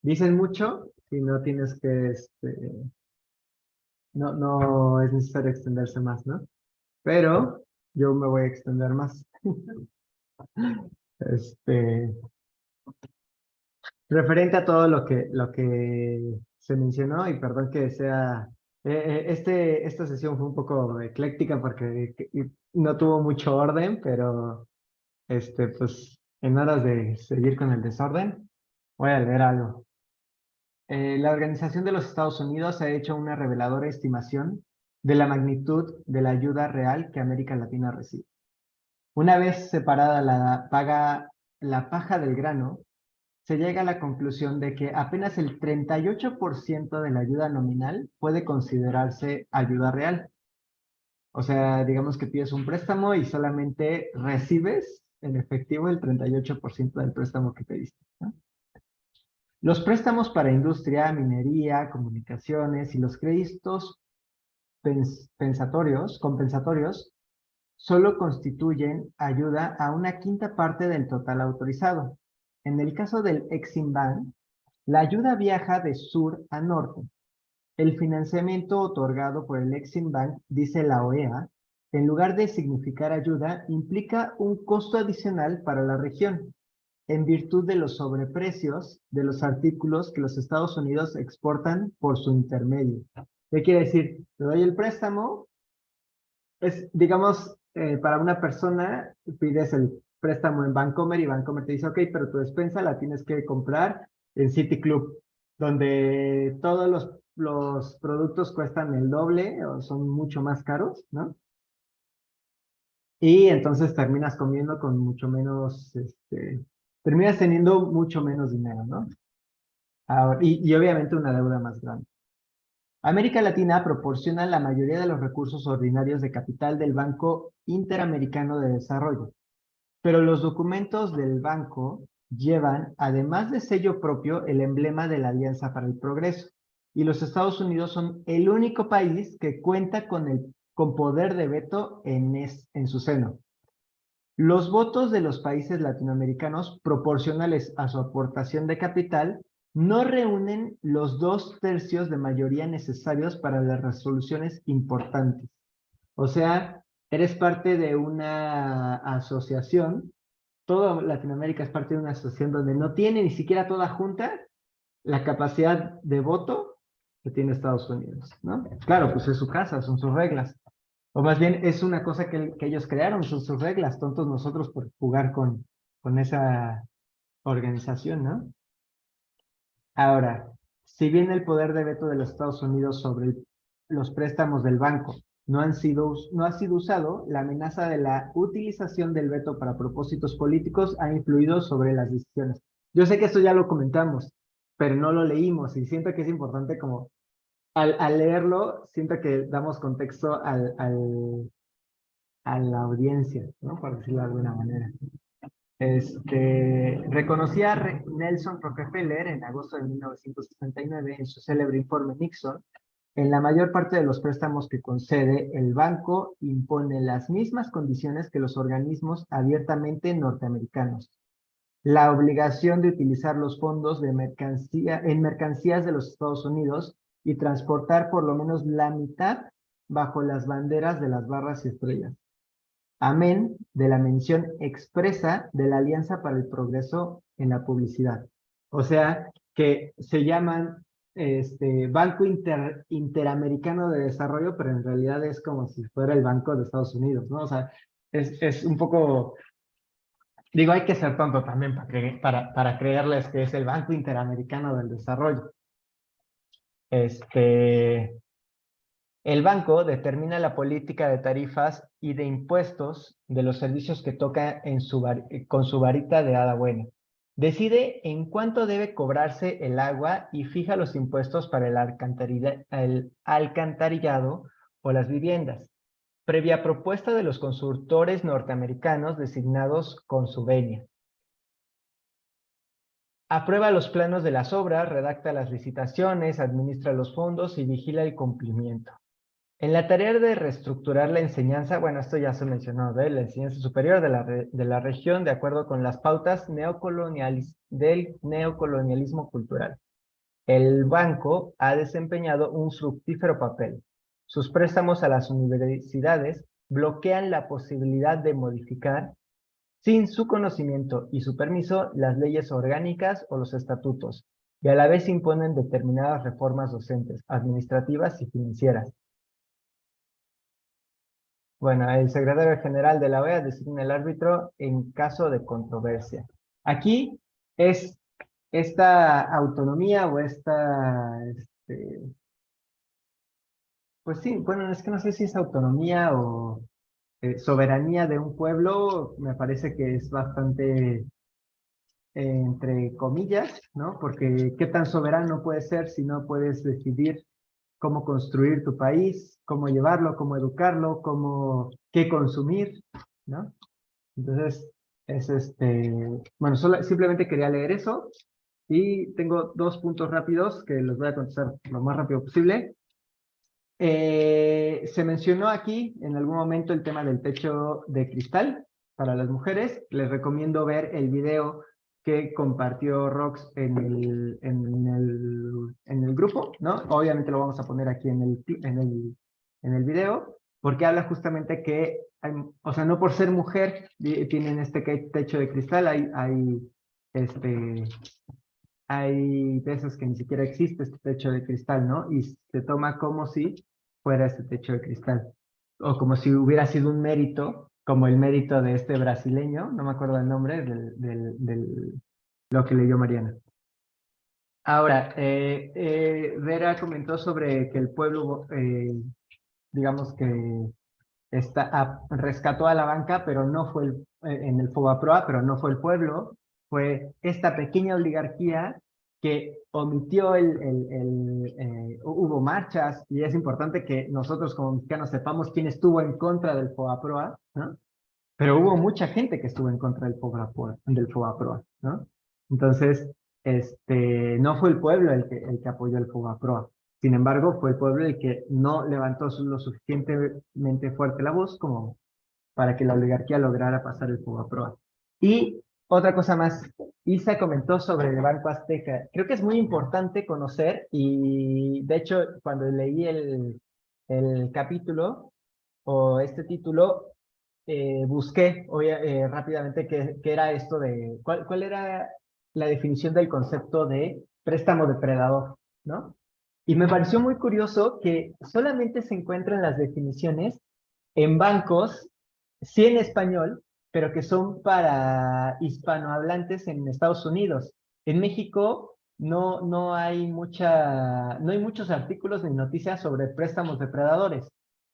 dicen mucho y no tienes que, no es necesario extenderse más, ¿no? Pero yo me voy a extender más. Este, Referente a todo lo que se mencionó, y perdón que sea, esta sesión fue un poco ecléctica porque no tuvo mucho orden, pero pues en aras de seguir con el desorden, voy a leer algo. La Organización de los Estados Unidos ha hecho una reveladora estimación de la magnitud de la ayuda real que América Latina recibe. Una vez separada la paja del grano, se llega a la conclusión de que apenas el 38% de la ayuda nominal puede considerarse ayuda real. O sea, digamos que pides un préstamo y solamente recibes en efectivo el 38% del préstamo que pediste, ¿no? Los préstamos para industria, minería, comunicaciones y los créditos compensatorios solo constituyen ayuda a una quinta parte del total autorizado. En el caso del Exim Bank, la ayuda viaja de sur a norte. El financiamiento otorgado por el Exim Bank, dice la OEA, en lugar de significar ayuda, implica un costo adicional para la región, en virtud de los sobreprecios de los artículos que los Estados Unidos exportan por su intermedio. ¿Qué quiere decir? Te doy el préstamo, digamos, para una persona, pides el préstamo en Bancomer y Bancomer te dice, ok, pero tu despensa la tienes que comprar en City Club, donde todos los productos cuestan el doble o son mucho más caros, ¿no? Y entonces terminas comiendo con mucho menos terminas teniendo mucho menos dinero, ¿no? Ahora, y obviamente una deuda más grande. América Latina proporciona la mayoría de los recursos ordinarios de capital del Banco Interamericano de Desarrollo, pero los documentos del banco llevan, además de sello propio, el emblema de la Alianza para el Progreso, y los Estados Unidos son el único país que cuenta con poder de veto en su seno. Los votos de los países latinoamericanos proporcionales a su aportación de capital no reúnen los 2/3 de mayoría necesarios para las resoluciones importantes. O sea, eres parte de una asociación, toda Latinoamérica es parte de una asociación donde no tiene ni siquiera toda junta la capacidad de voto que tiene Estados Unidos, ¿no? Claro, pues es su casa, son sus reglas. O más bien es una cosa que ellos crearon, son sus reglas, tontos nosotros por jugar con esa organización, ¿no? Ahora, si bien el poder de veto de los Estados Unidos sobre los préstamos del banco no ha sido usado, la amenaza de la utilización del veto para propósitos políticos ha influido sobre las decisiones. Yo sé que esto ya lo comentamos, pero no lo leímos y siento que es importante como al leerlo, siento que damos contexto a la audiencia, ¿no? Por decirlo de alguna manera. Reconocía Nelson Rockefeller en agosto de 1969 en su célebre informe Nixon, en la mayor parte de los préstamos que concede, el banco impone las mismas condiciones que los organismos abiertamente norteamericanos. La obligación de utilizar los fondos en mercancías de los Estados Unidos y transportar por lo menos la mitad bajo las banderas de las barras y estrellas. Amén de la mención expresa de la Alianza para el Progreso en la publicidad. O sea, que se llaman Banco Interamericano de Desarrollo, pero en realidad es como si fuera el Banco de Estados Unidos, ¿no? O sea, es un poco... Digo, hay que ser tonto también para creerles que es el Banco Interamericano del Desarrollo. El banco determina la política de tarifas y de impuestos de los servicios que toca con su varita de hada buena. Decide en cuánto debe cobrarse el agua y fija los impuestos para el alcantarillado o las viviendas, previa propuesta de los consultores norteamericanos designados con su venia. Aprueba los planos de las obras, redacta las licitaciones, administra los fondos y vigila el cumplimiento. En la tarea de reestructurar la enseñanza, bueno, esto ya se mencionó, ¿ve? La enseñanza superior de la región de acuerdo con las pautas del neocolonialismo cultural. El banco ha desempeñado un fructífero papel. Sus préstamos a las universidades bloquean la posibilidad de modificar, sin su conocimiento y su permiso, las leyes orgánicas o los estatutos, y a la vez imponen determinadas reformas docentes, administrativas y financieras. Bueno, el secretario general de la OEA designa el árbitro en caso de controversia. Aquí es esta autonomía o pues sí, bueno, es que no sé si es autonomía o soberanía de un pueblo, me parece que es bastante entre comillas, ¿no? Porque qué tan soberano puedes ser si no puedes decidir cómo construir tu país, cómo llevarlo, cómo educarlo, qué consumir, ¿no? Entonces, bueno, simplemente quería leer eso y tengo 2 puntos rápidos que los voy a contestar lo más rápido posible. Se mencionó aquí en algún momento el tema del techo de cristal para las mujeres. Les recomiendo ver el video que compartió Rox en el grupo, ¿no? Obviamente lo vamos a poner aquí en el video, porque habla justamente que, o sea, no por ser mujer tienen este techo de cristal, hay veces que ni siquiera existe este techo de cristal, ¿no? Y se toma como si fuera este techo de cristal, o como si hubiera sido un mérito, como el mérito de este brasileño, no me acuerdo el nombre, lo que leyó Mariana. Ahora, Vera comentó sobre que el pueblo, digamos que rescató a la banca, pero no fue en el Fobaproa, pero no fue el pueblo. fue esta pequeña oligarquía que omitió hubo marchas, y es importante que nosotros como mexicanos sepamos quién estuvo en contra del FOBAPROA, ¿no? Pero hubo mucha gente que estuvo en contra del FOBAPROA, ¿no? Entonces, no fue el pueblo el que apoyó el FOBAPROA. Sin embargo, fue el pueblo el que no levantó lo suficientemente fuerte la voz como para que la oligarquía lograra pasar el FOBAPROA. Y otra cosa más, Isa comentó sobre el Banco Azteca. Creo que es muy importante conocer, y de hecho, cuando leí el capítulo o este título, busqué rápidamente qué era esto de, cuál era la definición del concepto de préstamo depredador, ¿no? Y me pareció muy curioso que solamente se encuentran las definiciones en bancos, sí en español, pero que son para hispanohablantes en Estados Unidos. En México no hay muchos artículos ni noticias sobre préstamos depredadores,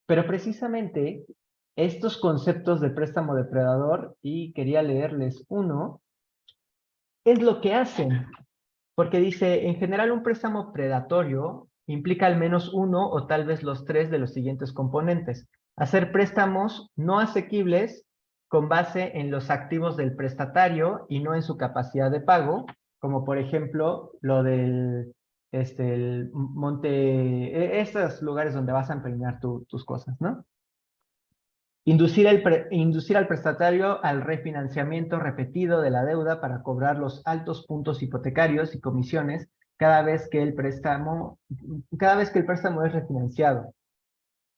pero precisamente estos conceptos de préstamo depredador, y quería leerles uno, es lo que hacen, porque dice, en general un préstamo predatorio implica al menos uno o tal vez los tres de los siguientes componentes: hacer préstamos no asequibles con base en los activos del prestatario y no en su capacidad de pago, como por ejemplo lo del el monte, estos lugares donde vas a empeñar tus cosas, ¿no? Inducir al prestatario al refinanciamiento repetido de la deuda para cobrar los altos puntos hipotecarios y comisiones cada vez que el préstamo es refinanciado.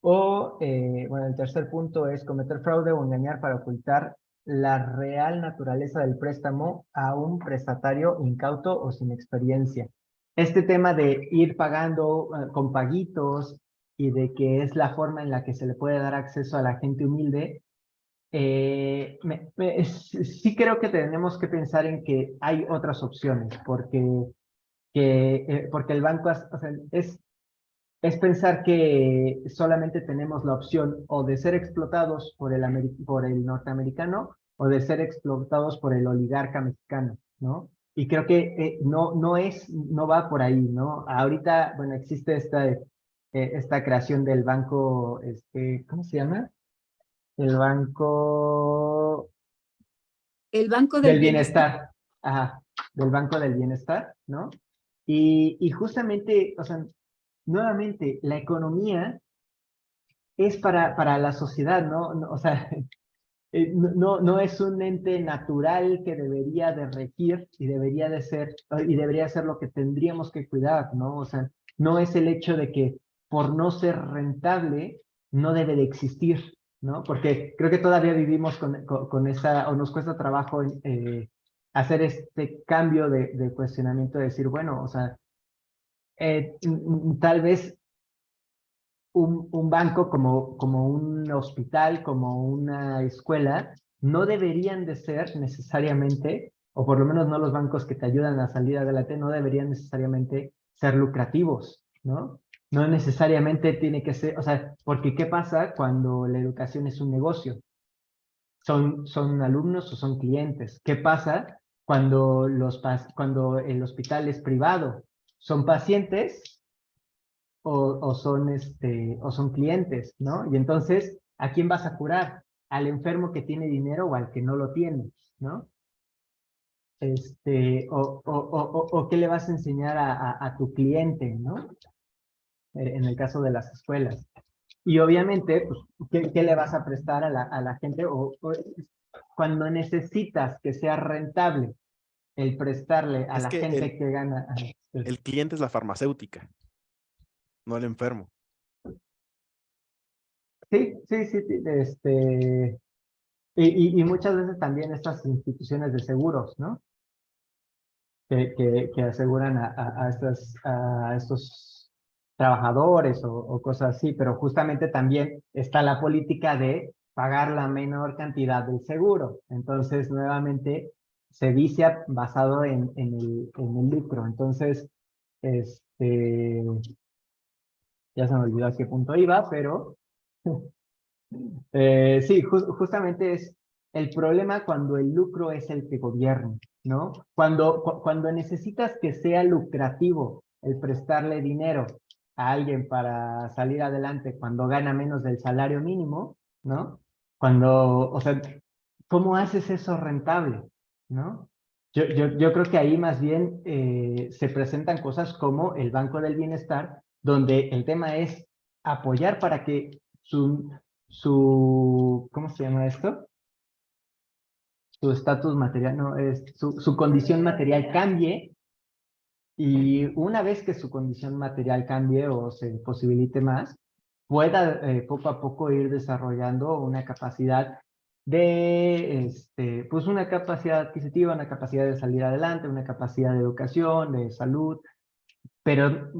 O, bueno, el tercer punto es cometer fraude o engañar para ocultar la real naturaleza del préstamo a un prestatario incauto o sin experiencia. Este tema de ir pagando con paguitos y de que es la forma en la que se le puede dar acceso a la gente humilde, sí creo que tenemos que pensar en que hay otras opciones, porque el banco, o sea, es pensar que solamente tenemos la opción o de ser explotados por el norteamericano o de ser explotados por el oligarca mexicano, ¿no? Y creo que no va por ahí, ¿no? Ahorita, bueno, existe esta creación del banco, ¿cómo se llama? El Banco El Banco del del Bienestar. Bienestar, ajá, del Banco del Bienestar, ¿no? Y justamente, o sea, nuevamente, la economía es para la sociedad, ¿no? O sea, no es un ente natural que debería de regir y debería ser lo que tendríamos que cuidar, ¿no? O sea, no es el hecho de que por no ser rentable no debe de existir, ¿no? Porque creo que todavía vivimos con esa, o nos cuesta trabajo hacer este cambio de cuestionamiento, de decir, bueno, o sea, tal vez un banco como un hospital, como una escuela, no deberían de ser necesariamente, o por lo menos no los bancos que te ayudan a salir adelante, no deberían necesariamente ser lucrativos, ¿no? No necesariamente tiene que ser, o sea, porque ¿qué pasa cuando la educación es un negocio? ¿Son alumnos o son clientes? ¿Qué pasa cuando el hospital es privado? ¿Son pacientes o son clientes, ¿no? Y entonces, ¿a quién vas a curar? ¿Al enfermo que tiene dinero o al que no lo tiene, ¿no? O qué le vas a enseñar a tu cliente, ¿no? En el caso de las escuelas. Y obviamente, pues, ¿qué le vas a prestar a la gente? Cuando necesitas que sea rentable el prestarle a Es la que gente que gana. el cliente es la farmacéutica, no el enfermo. Sí, y muchas veces también estas instituciones de seguros, ¿no? Que aseguran a estos trabajadores o cosas así, pero justamente también está la política de pagar la menor cantidad del seguro. Entonces, nuevamente, se vicia basado en el lucro. Entonces, ya se me olvidó a qué punto iba, pero sí, justamente es el problema cuando el lucro es el que gobierna, ¿no? Cuando necesitas que sea lucrativo el prestarle dinero a alguien para salir adelante cuando gana menos del salario mínimo, ¿no? O sea, ¿cómo haces eso rentable, ¿no? Yo creo que ahí más bien se presentan cosas como el Banco del Bienestar, donde el tema es apoyar para que ¿cómo se llama esto? Su estatus material, no, su condición material cambie, y una vez que su condición material cambie o se posibilite más, pueda poco a poco ir desarrollando una capacidad pues una capacidad adquisitiva, una capacidad de salir adelante, una capacidad de educación, de salud, pero,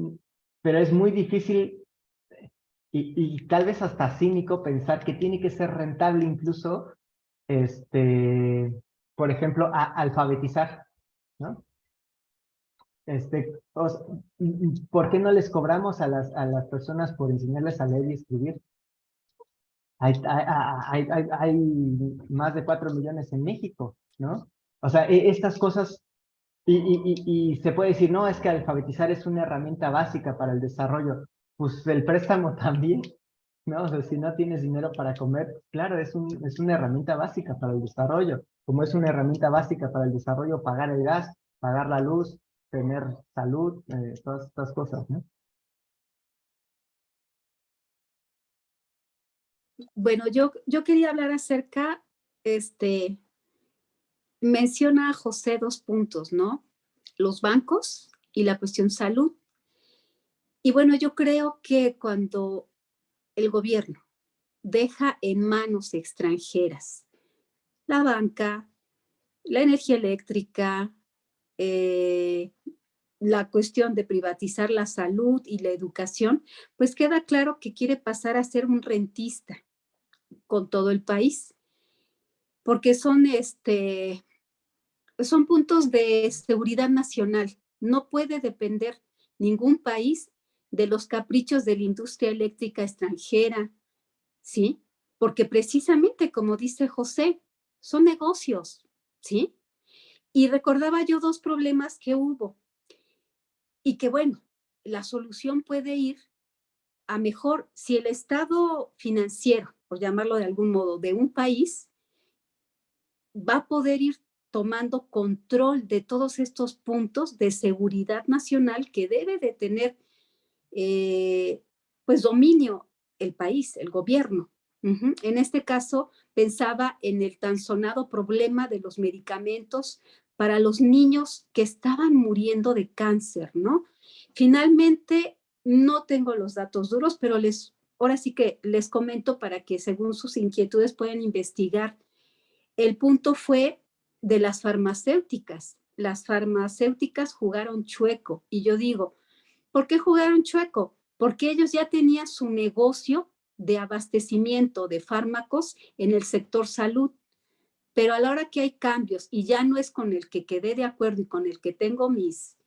pero es muy difícil y tal vez hasta cínico pensar que tiene que ser rentable incluso, por ejemplo, alfabetizar, ¿no? ¿Por qué no les cobramos a las personas por enseñarles a leer y escribir? Hay más de 4 millones en México, ¿no? O sea, estas cosas, y se puede decir, no, es que alfabetizar es una herramienta básica para el desarrollo. Pues el préstamo también, ¿no? O sea, si no tienes dinero para comer, claro, es una herramienta básica para el desarrollo, como es una herramienta básica para el desarrollo pagar el gas, pagar la luz, tener salud, todas estas cosas, ¿no? Bueno, yo quería hablar acerca, menciona José 2 puntos, ¿no? Los bancos y la cuestión salud. Y bueno, yo creo que cuando el gobierno deja en manos extranjeras la banca, la energía eléctrica, la cuestión de privatizar la salud y la educación, pues queda claro que quiere pasar a ser un rentista con todo el país, porque son puntos de seguridad nacional. No puede depender ningún país de los caprichos de la industria eléctrica extranjera, ¿sí? Porque precisamente, como dice José, son negocios, ¿sí? Y recordaba yo 2 problemas que hubo y que, bueno, la solución puede ir a mejor si el estado financiero, por llamarlo de algún modo, de un país va a poder ir tomando control de todos estos puntos de seguridad nacional que debe de tener, pues, dominio el país, el gobierno. En este caso, pensaba en el tan sonado problema de los medicamentos para los niños que estaban muriendo de cáncer, ¿no? Finalmente, no tengo los datos duros, pero ahora sí que les comento para que según sus inquietudes puedan investigar. El punto fue de las farmacéuticas. Las farmacéuticas jugaron chueco. Y yo digo, ¿por qué jugaron chueco? Porque ellos ya tenían su negocio de abastecimiento de fármacos en el sector salud. Pero a la hora que hay cambios y ya no es con el que quedé de acuerdo y con el que tengo mis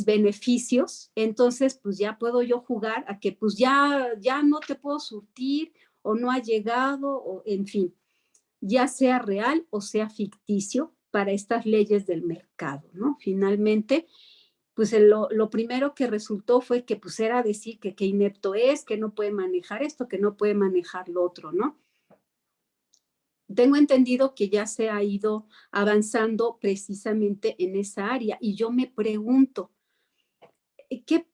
beneficios, entonces pues ya puedo yo jugar a que pues ya no te puedo surtir o no ha llegado o en fin, ya sea real o sea ficticio para estas leyes del mercado, ¿no? Finalmente, pues lo primero que resultó fue que pues era decir que inepto es, que no puede manejar esto, que no puede manejar lo otro, ¿no? Tengo entendido que ya se ha ido avanzando precisamente en esa área y yo me pregunto, ¿qué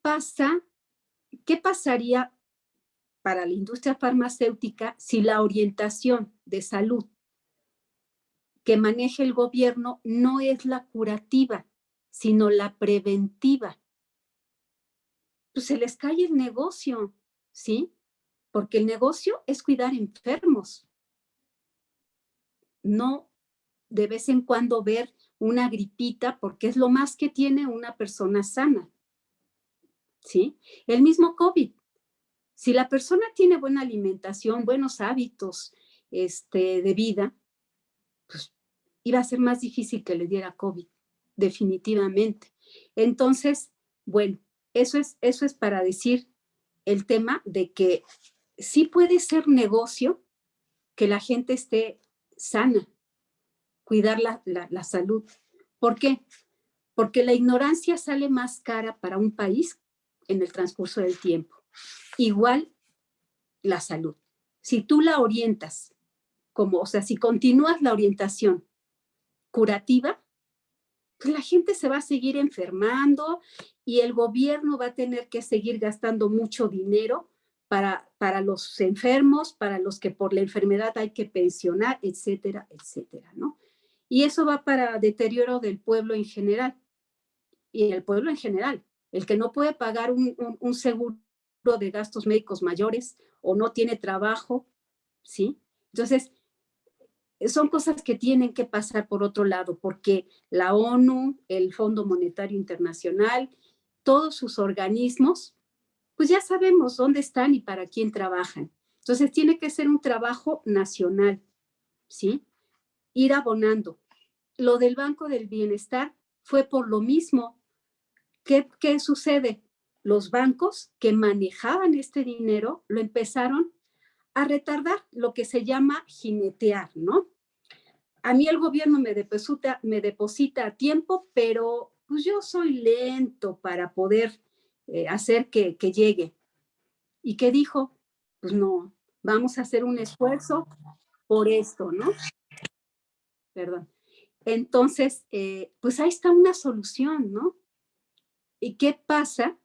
pasaría para la industria farmacéutica si la orientación de salud que maneja el gobierno no es la curativa, sino la preventiva? Pues se les cae el negocio, ¿sí? Porque el negocio es cuidar enfermos, no de vez en cuando ver una gripita, porque es lo más que tiene una persona sana, ¿sí? El mismo COVID. Si la persona tiene buena alimentación, buenos hábitos de vida, pues iba a ser más difícil que le diera COVID, definitivamente. Entonces, bueno, eso es para decir el tema de que sí puede ser negocio que la gente esté sana, cuidar la salud, ¿Por qué? Porque la ignorancia sale más cara para un país en el transcurso del tiempo. Igual la salud. Si tú la orientas, o sea, si continúas la orientación curativa, pues la gente se va a seguir enfermando y el gobierno va a tener que seguir gastando mucho dinero para los enfermos, para los que por la enfermedad hay que pensionar, etcétera, etcétera, ¿no? Y eso va para deterioro del pueblo en general. Y el pueblo en general, el que no puede pagar un seguro de gastos médicos mayores o no tiene trabajo, ¿sí? Entonces, son cosas que tienen que pasar por otro lado, porque la ONU, el Fondo Monetario Internacional, todos sus organismos, pues ya sabemos dónde están y para quién trabajan. Entonces, tiene que ser un trabajo nacional, ¿sí? Ir abonando. Lo del Banco del Bienestar fue por lo mismo. ¿Qué sucede? Los bancos que manejaban este dinero lo empezaron a retardar, lo que se llama jinetear, ¿no? A mí el gobierno me deposita a tiempo, pero pues yo soy lento para poder hacer que llegue. ¿Y qué dijo? Pues no, vamos a hacer un esfuerzo por esto, ¿no? Perdón. Entonces, pues ahí está una solución, ¿no? ¿Y qué pasa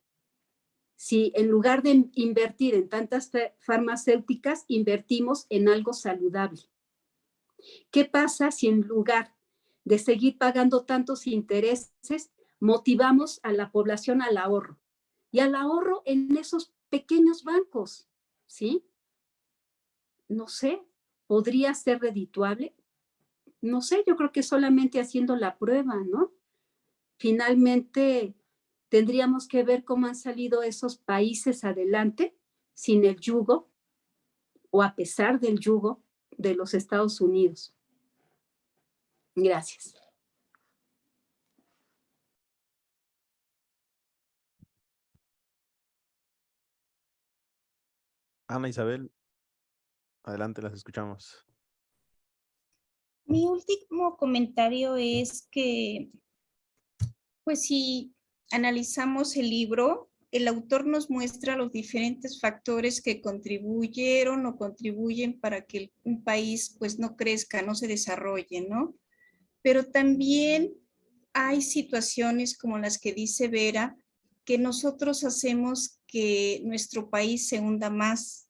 si en lugar de invertir en tantas farmacéuticas, invertimos en algo saludable? ¿Qué pasa si en lugar de seguir pagando tantos intereses, motivamos a la población al ahorro? Y al ahorro en esos pequeños bancos, ¿sí? No sé, ¿podría ser redituable? No sé, yo creo que solamente haciendo la prueba, ¿no? Finalmente, tendríamos que ver cómo han salido esos países adelante sin el yugo o a pesar del yugo de los Estados Unidos. Gracias. Ana Isabel, adelante, las escuchamos. Mi último comentario es que, pues si analizamos el libro, el autor nos muestra los diferentes factores que contribuyeron o contribuyen para que un país pues no crezca, no se desarrolle, ¿no? Pero también hay situaciones como las que dice Vera, que nosotros hacemos que nuestro país se hunda más,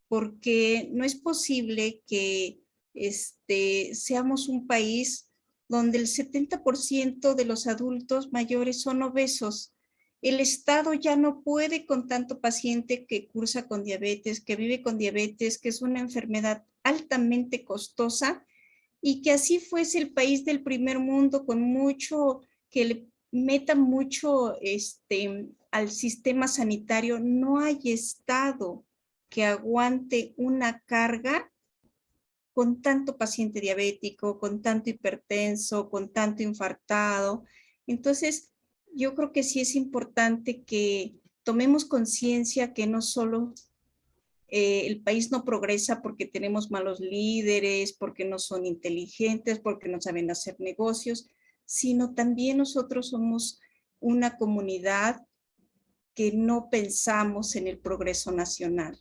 porque no es posible que seamos un país donde el 70% de los adultos mayores son obesos. El Estado ya no puede con tanto paciente que cursa con diabetes, que vive con diabetes, que es una enfermedad altamente costosa, y que así fuese el país del primer mundo con mucho, que le meta mucho al sistema sanitario, no hay Estado que aguante una carga con tanto paciente diabético, con tanto hipertenso, con tanto infartado. Entonces, yo creo que sí es importante que tomemos conciencia que no solo el país no progresa porque tenemos malos líderes, porque no son inteligentes, porque no saben hacer negocios, sino también nosotros somos una comunidad que no pensamos en el progreso nacional.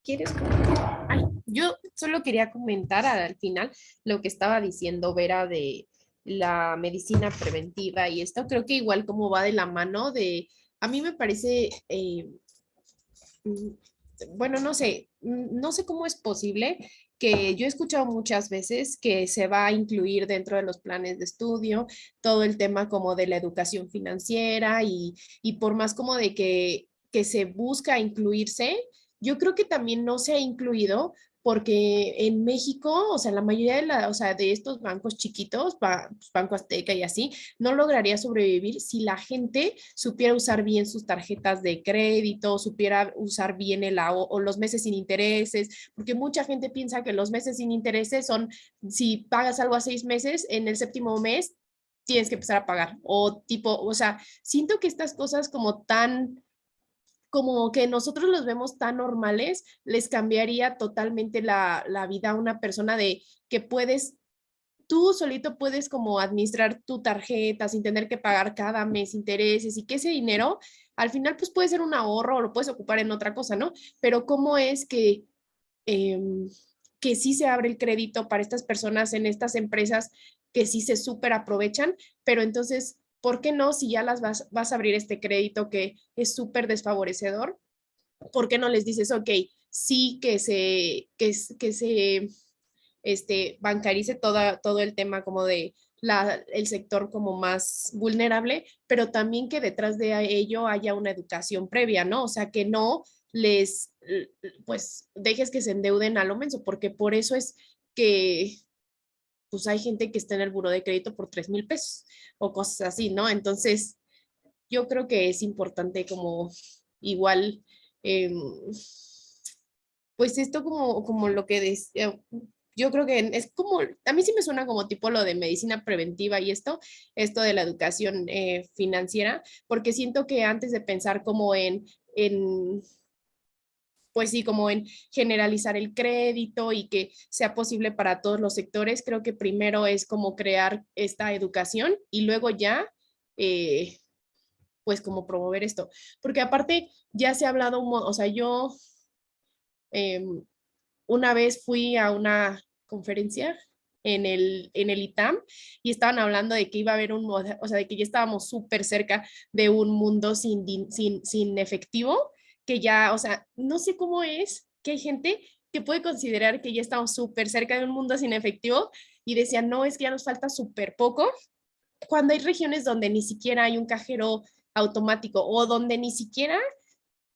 ¿Quieres comentar? Ay, yo solo quería comentar al final lo que estaba diciendo Vera de la medicina preventiva y esto creo que igual como va de la mano de, a mí me parece, bueno, no sé cómo es posible que yo he escuchado muchas veces que se va a incluir dentro de los planes de estudio todo el tema como de la educación financiera y por más como de que se busca incluirse, yo creo que también no se ha incluido porque en México, o sea, la mayoría o sea, de estos bancos chiquitos, Banco Azteca y así, no lograría sobrevivir si la gente supiera usar bien sus tarjetas de crédito, supiera usar bien o los meses sin intereses, porque mucha gente piensa que los meses sin intereses son, si pagas algo a 6 meses, en el séptimo mes tienes que empezar a pagar, o tipo, o sea, siento que estas cosas como tan como que nosotros los vemos tan normales, les cambiaría totalmente la vida a una persona de que tú solito puedes como administrar tu tarjeta sin tener que pagar cada mes intereses y que ese dinero al final pues puede ser un ahorro o lo puedes ocupar en otra cosa, ¿no? Pero cómo es que sí se abre el crédito para estas personas en estas empresas que sí se súper aprovechan, pero entonces, ¿por qué no si ya las vas a abrir este crédito que es súper desfavorecedor? ¿Por qué no les dices, ok, sí que se bancarice todo el tema como de el sector como más vulnerable, pero también que detrás de ello haya una educación previa, ¿no? O sea, que no pues, dejes que se endeuden a lo menso, porque por eso es que, pues, hay gente que está en el buró de crédito por 3,000 pesos o cosas así, ¿no? Entonces, yo creo que es importante como igual, pues esto como lo que decía, yo creo que es como, a mí sí me suena como tipo lo de medicina preventiva y esto de la educación financiera, porque siento que antes de pensar como pues sí, como en generalizar el crédito y que sea posible para todos los sectores, creo que primero es como crear esta educación y luego ya, pues como promover esto, porque aparte ya se ha hablado, o sea, yo una vez fui a una conferencia en el ITAM y estaban hablando de que iba a haber o sea, de que ya estábamos súper cerca de un mundo sin efectivo, que ya, o sea, no sé cómo es que hay gente que puede considerar que ya estamos súper cerca de un mundo sin efectivo y decían, no, es que ya nos falta súper poco, cuando hay regiones donde ni siquiera hay un cajero automático o donde ni siquiera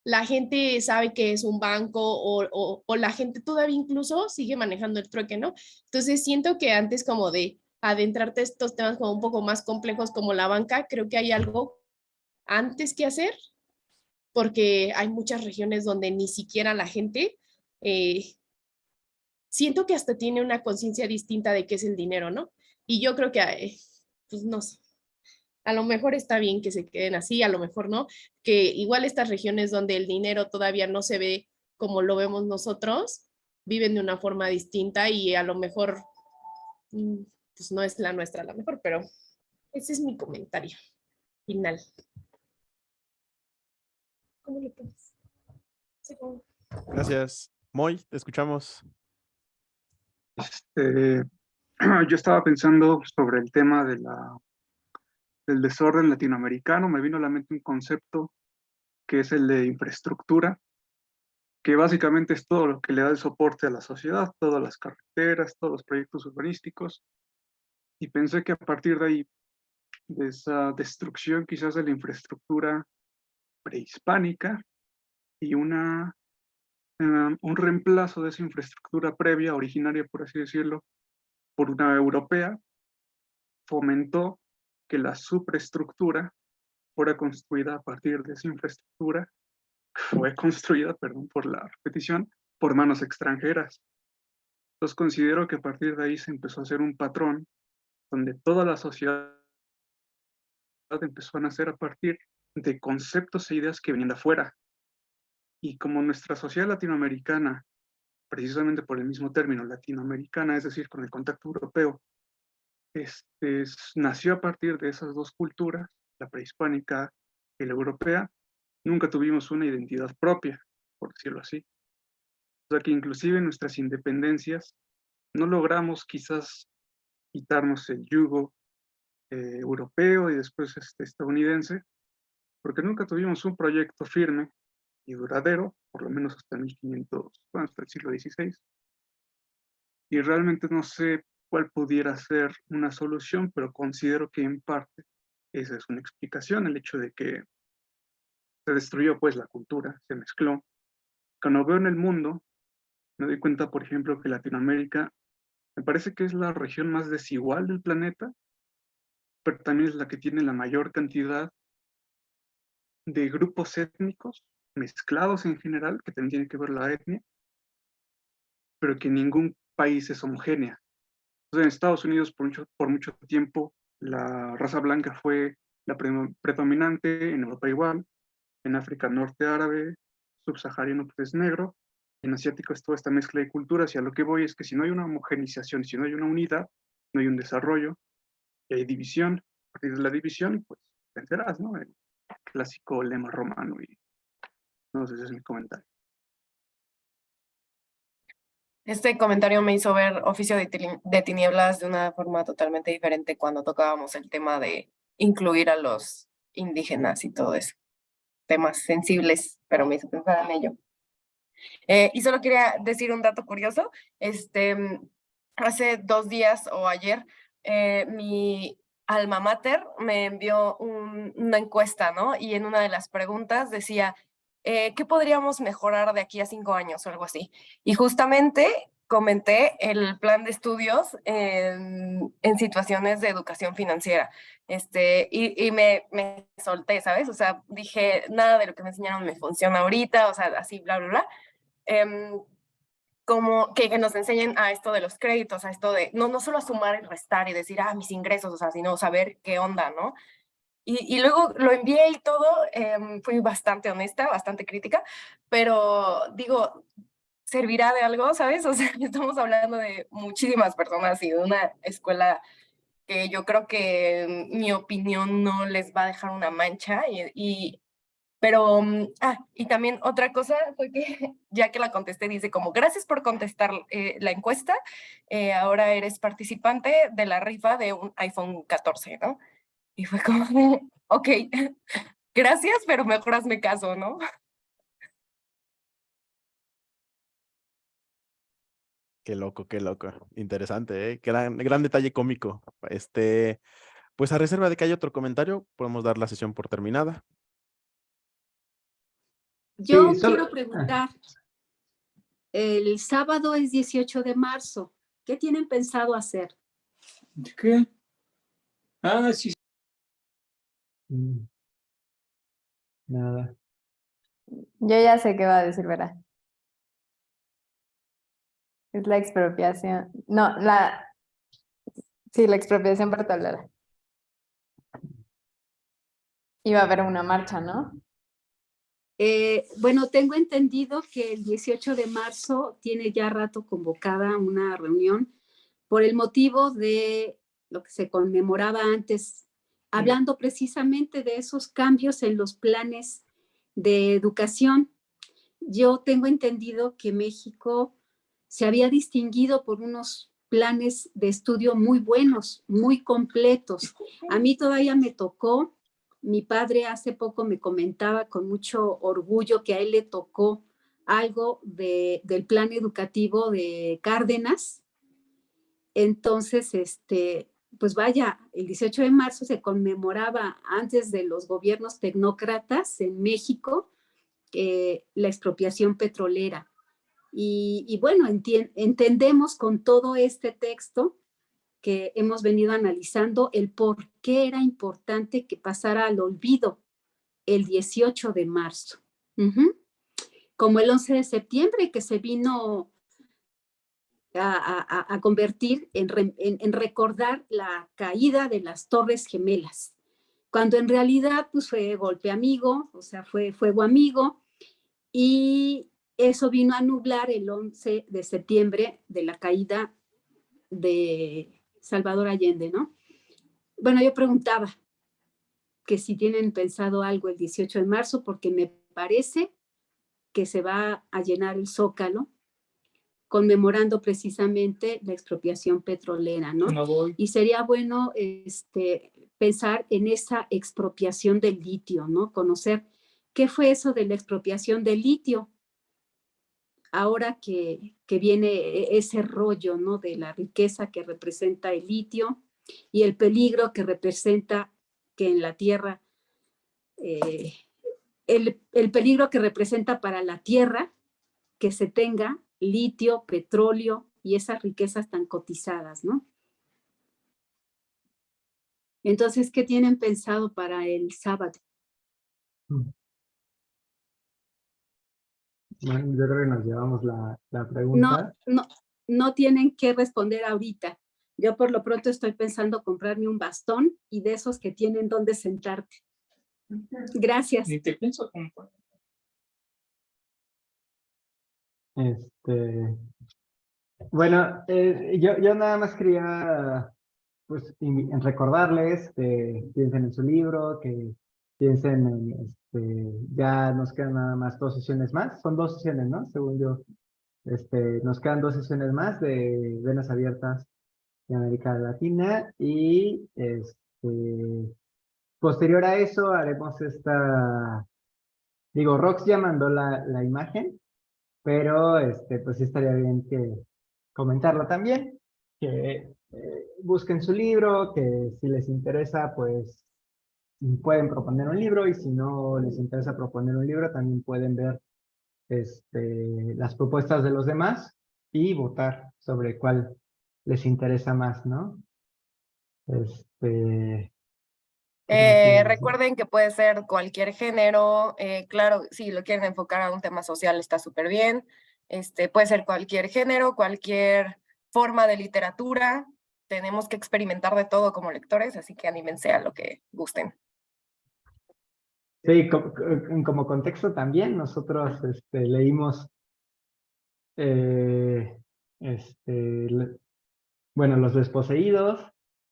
la gente sabe que es un banco o la gente todavía incluso sigue manejando el trueque, ¿no? Entonces siento que antes como de adentrarte a estos temas como un poco más complejos como la banca, creo que hay algo antes que hacer porque hay muchas regiones donde ni siquiera la gente, siento que hasta tiene una conciencia distinta de qué es el dinero, ¿no? Y yo creo que, pues no sé, a lo mejor está bien que se queden así, a lo mejor no, que igual estas regiones donde el dinero todavía no se ve como lo vemos nosotros, viven de una forma distinta y a lo mejor pues no es la nuestra a lo mejor, pero ese es mi comentario final. ¿Cómo le pones? Sí, ¿cómo? Gracias. Moy, te escuchamos. Yo estaba pensando sobre el tema del desorden latinoamericano. Me vino a la mente un concepto que es el de infraestructura, que básicamente es todo lo que le da el soporte a la sociedad, todas las carreteras, todos los proyectos urbanísticos. Y pensé que a partir de ahí, de esa destrucción quizás de la infraestructura prehispánica y un reemplazo de esa infraestructura previa, originaria, por así decirlo, por una europea, fomentó que la superestructura fuera construida a partir de esa infraestructura, fue construida, perdón por la repetición, por manos extranjeras. Entonces considero que a partir de ahí se empezó a hacer un patrón donde toda la sociedad empezó a nacer a partir de conceptos e ideas que venían de afuera. Y como nuestra sociedad latinoamericana, precisamente por el mismo término, latinoamericana, es decir, con el contacto europeo, nació a partir de esas dos culturas, la prehispánica y la europea, nunca tuvimos una identidad propia, por decirlo así. O sea que inclusive en nuestras independencias no logramos quizás quitarnos el yugo europeo y después estadounidense, porque nunca tuvimos un proyecto firme y duradero, por lo menos hasta 1500, bueno, hasta el siglo XVI. Y realmente no sé cuál pudiera ser una solución, pero considero que en parte esa es una explicación, el hecho de que se destruyó pues la cultura, se mezcló. Cuando veo en el mundo, me doy cuenta, por ejemplo, que Latinoamérica me parece que es la región más desigual del planeta, pero también es la que tiene la mayor cantidad de grupos étnicos mezclados en general, que también tiene que ver la etnia, pero que ningún país es homogénea. Entonces, en Estados Unidos por mucho tiempo la raza blanca fue la predominante, en Europa igual, en África norte árabe, subsahariano pues es negro, en asiático es toda esta mezcla de culturas, y a lo que voy es que si no hay una homogenización, si no hay una unidad, no hay un desarrollo, y hay división. A partir de la división, pues vencerás, ¿no? El clásico lema romano, y no sé, ese es mi comentario. Este comentario me hizo ver Oficio de Tinieblas de una forma totalmente diferente cuando tocábamos el tema de incluir a los indígenas y todo eso. Temas sensibles, pero me hizo pensar en ello. Y solo quería decir un dato curioso. Hace 2 días o ayer, mi alma mater me envió una encuesta, ¿no? Y en una de las preguntas decía, ¿qué podríamos mejorar de aquí a 5 años o algo así? Y justamente comenté el plan de estudios en situaciones de educación financiera. Y me solté, ¿sabes? O sea, dije, nada de lo que me enseñaron me funciona ahorita, o sea, así, bla, bla, bla. Como que nos enseñen a esto de los créditos, a esto de no solo a sumar y restar y decir, mis ingresos, o sea, sino saber qué onda, ¿no? Y luego lo envié y todo, fui bastante honesta, bastante crítica, pero digo, ¿servirá de algo, sabes? O sea, estamos hablando de muchísimas personas y de una escuela que yo creo que mi opinión no les va a dejar una mancha pero, y también otra cosa fue que ya que la contesté, dice como, gracias por contestar la encuesta, ahora eres participante de la rifa de un iPhone 14, ¿no? Y fue como, ok, gracias, pero mejor hazme caso, ¿no? Qué loco, qué loco. Interesante, ¿eh? Gran detalle cómico. Pues a reserva de que haya otro comentario, podemos dar la sesión por terminada. Yo Sí, solo- quiero preguntar, el sábado es 18 de marzo, ¿qué tienen pensado hacer? ¿Qué? Sí. Nada. Yo ya sé qué va a decir, Vera. Es la expropiación. No, sí, la expropiación petrolera. Iba a haber una marcha, ¿no? Bueno, tengo entendido que el 18 de marzo tiene ya rato convocada una reunión por el motivo de lo que se conmemoraba antes, hablando precisamente de esos cambios en los planes de educación. Yo tengo entendido que México se había distinguido por unos planes de estudio muy buenos, muy completos. A mí todavía me tocó, mi padre hace poco me comentaba con mucho orgullo que a él le tocó algo del plan educativo de Cárdenas. Entonces, pues vaya, el 18 de marzo se conmemoraba antes de los gobiernos tecnócratas en México la expropiación petrolera. Y bueno, entendemos con todo este texto que hemos venido analizando el por qué era importante que pasara al olvido el 18 de marzo. Como el 11 de septiembre, que se vino a convertir en recordar la caída de las Torres Gemelas, cuando en realidad pues fue golpe amigo, o sea, fue fuego amigo, y eso vino a nublar el 11 de septiembre de la caída de Salvador Allende, ¿no? Bueno, yo preguntaba que si tienen pensado algo el 18 de marzo, porque me parece que se va a llenar el Zócalo conmemorando precisamente la expropiación petrolera, ¿no? No voy. Y sería bueno pensar en esa expropiación del litio, ¿no? Conocer qué fue eso de la expropiación del litio, ahora que viene ese rollo, ¿no? De la riqueza que representa el litio y el peligro que representa que en la tierra, el peligro que representa para la tierra que se tenga litio, petróleo y esas riquezas tan cotizadas, ¿no? Entonces, ¿qué tienen pensado para el sábado? Bueno, yo creo que nos llevamos la pregunta. No tienen que responder ahorita. Yo por lo pronto estoy pensando comprarme un bastón y de esos que tienen donde sentarte. Gracias. Ni te pienso como... Bueno, yo nada más quería pues en recordarles que piensen en su libro, que piensen en, ya nos quedan nada más 2 sesiones más, son 2 sesiones, ¿no? Según yo, nos quedan 2 sesiones más de Venas Abiertas de América Latina y posterior a eso haremos digo, Rox ya mandó la imagen, pero pues sí estaría bien que comentarlo también, que busquen su libro, que si les interesa, pues pueden proponer un libro y si no les interesa proponer un libro, también pueden ver las propuestas de los demás y votar sobre cuál les interesa más, ¿no? Recuerden que puede ser cualquier género, claro, si lo quieren enfocar a un tema social está súper bien, puede ser cualquier género, cualquier forma de literatura, tenemos que experimentar de todo como lectores, así que anímense a lo que gusten. Sí, como contexto también, nosotros leímos, bueno, Los Desposeídos,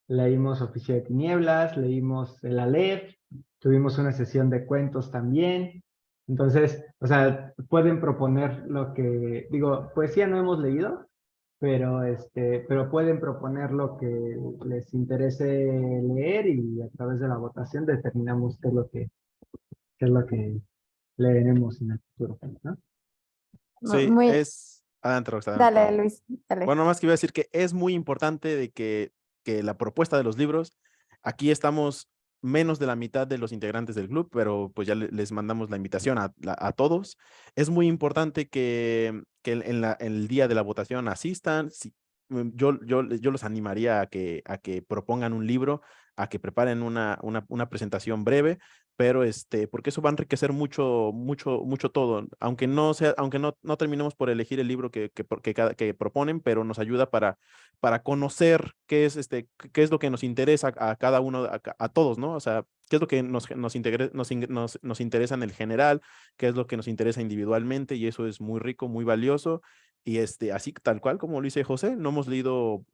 leímos Oficio de Tinieblas, leímos El Aleph, tuvimos una sesión de cuentos también. Entonces, o sea, pueden proponer lo que, digo, poesía no hemos leído, pero pueden proponer lo que les interese leer y a través de la votación determinamos qué es lo que leeremos en el futuro, ¿no? Sí, Muy, Adelante, Roxana. dale, Luis, dale. Bueno, más que iba a decir que es muy importante de que la propuesta de los libros, aquí estamos menos de la mitad de los integrantes del club, pero pues ya les mandamos la invitación a todos. Es muy importante que en el día de la votación asistan. Yo los animaría a que propongan un libro, a que preparen una presentación breve, pero porque eso va a enriquecer mucho todo, aunque no terminemos por elegir el libro que proponen, pero nos ayuda para conocer qué es lo que nos interesa a cada uno, a todos, ¿no? O sea, qué es lo que nos interesa en el general, qué es lo que nos interesa individualmente, y eso es muy rico, muy valioso. Y así tal cual como lo dice José, no hemos leído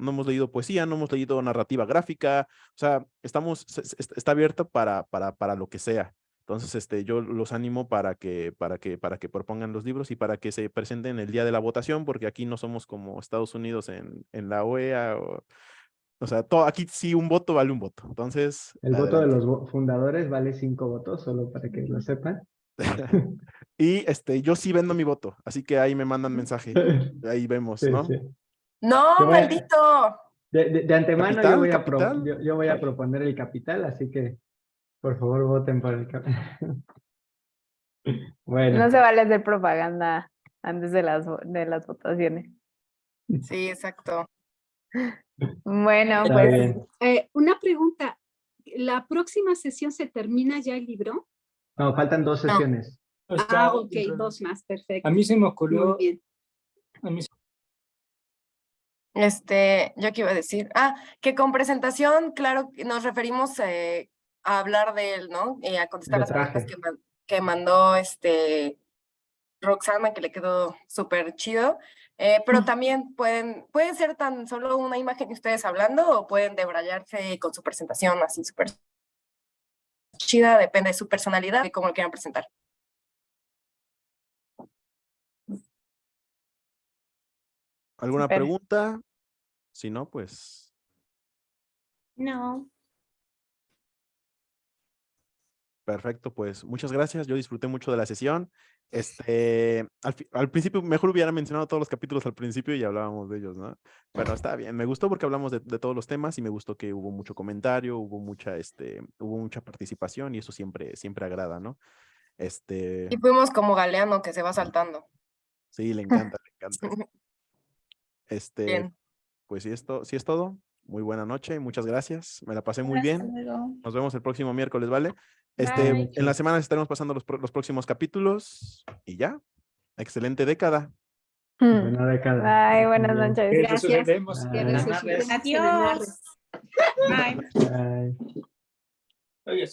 poesía, no hemos leído narrativa gráfica, o sea, está abierto para lo que sea. Entonces, yo los animo para que propongan los libros y para que se presenten el día de la votación, porque aquí no somos como Estados Unidos en la OEA, o sea, aquí sí un voto vale un voto. Entonces, El voto de adelante. los fundadores vale 5 votos, solo para que lo sepan. Y yo sí vendo mi voto, así que ahí me mandan mensaje. Ahí vemos, Sí, ¿no? sí. ¡No, Yo voy a- maldito! de antemano Capital, yo capital. yo voy a proponer el capital, así que por favor voten por el capital. Bueno, No se vale hacer propaganda antes de las votaciones. Sí, exacto. Bueno, está pues bien. Una pregunta. ¿La próxima sesión se termina ya el libro? No, faltan 2 No. sesiones. Está Ok, dentro de- 2 más, perfecto. A mí se me Muy ocurrió, bien. a mí Yo qué iba a decir. Que con presentación, claro, nos referimos a hablar de él, ¿no? A contestar De las preguntas traje. que mandó Roxana, que le quedó súper chido. Pero también pueden ser tan solo una imagen de ustedes hablando o pueden debrayarse con su presentación así súper chida, depende de su personalidad y cómo lo quieran presentar. ¿Alguna Súper. pregunta? Si no, pues No. perfecto, pues muchas gracias. Yo disfruté mucho de la sesión. Al principio, mejor hubiera mencionado todos los capítulos al principio y hablábamos de ellos, ¿no? Pero está bien, me gustó porque hablamos de todos los temas y me gustó que hubo mucho comentario, hubo mucha participación y eso siempre agrada, ¿no? Y fuimos como Galeano que se va saltando. Sí, le encanta, le encanta. Bien. Pues sí es todo. Muy buena noche, muchas gracias. Me la pasé muy Hasta bien. luego. Nos vemos el próximo miércoles, ¿vale? Bye. En la semana estaremos pasando los próximos capítulos y ya. Excelente década. Buena década. Bye, buenas Muy bien. noches. que Gracias. resolvemos Bye. Que la resucitemos nave. en el mar. Adiós. Bye. Bye. Oye,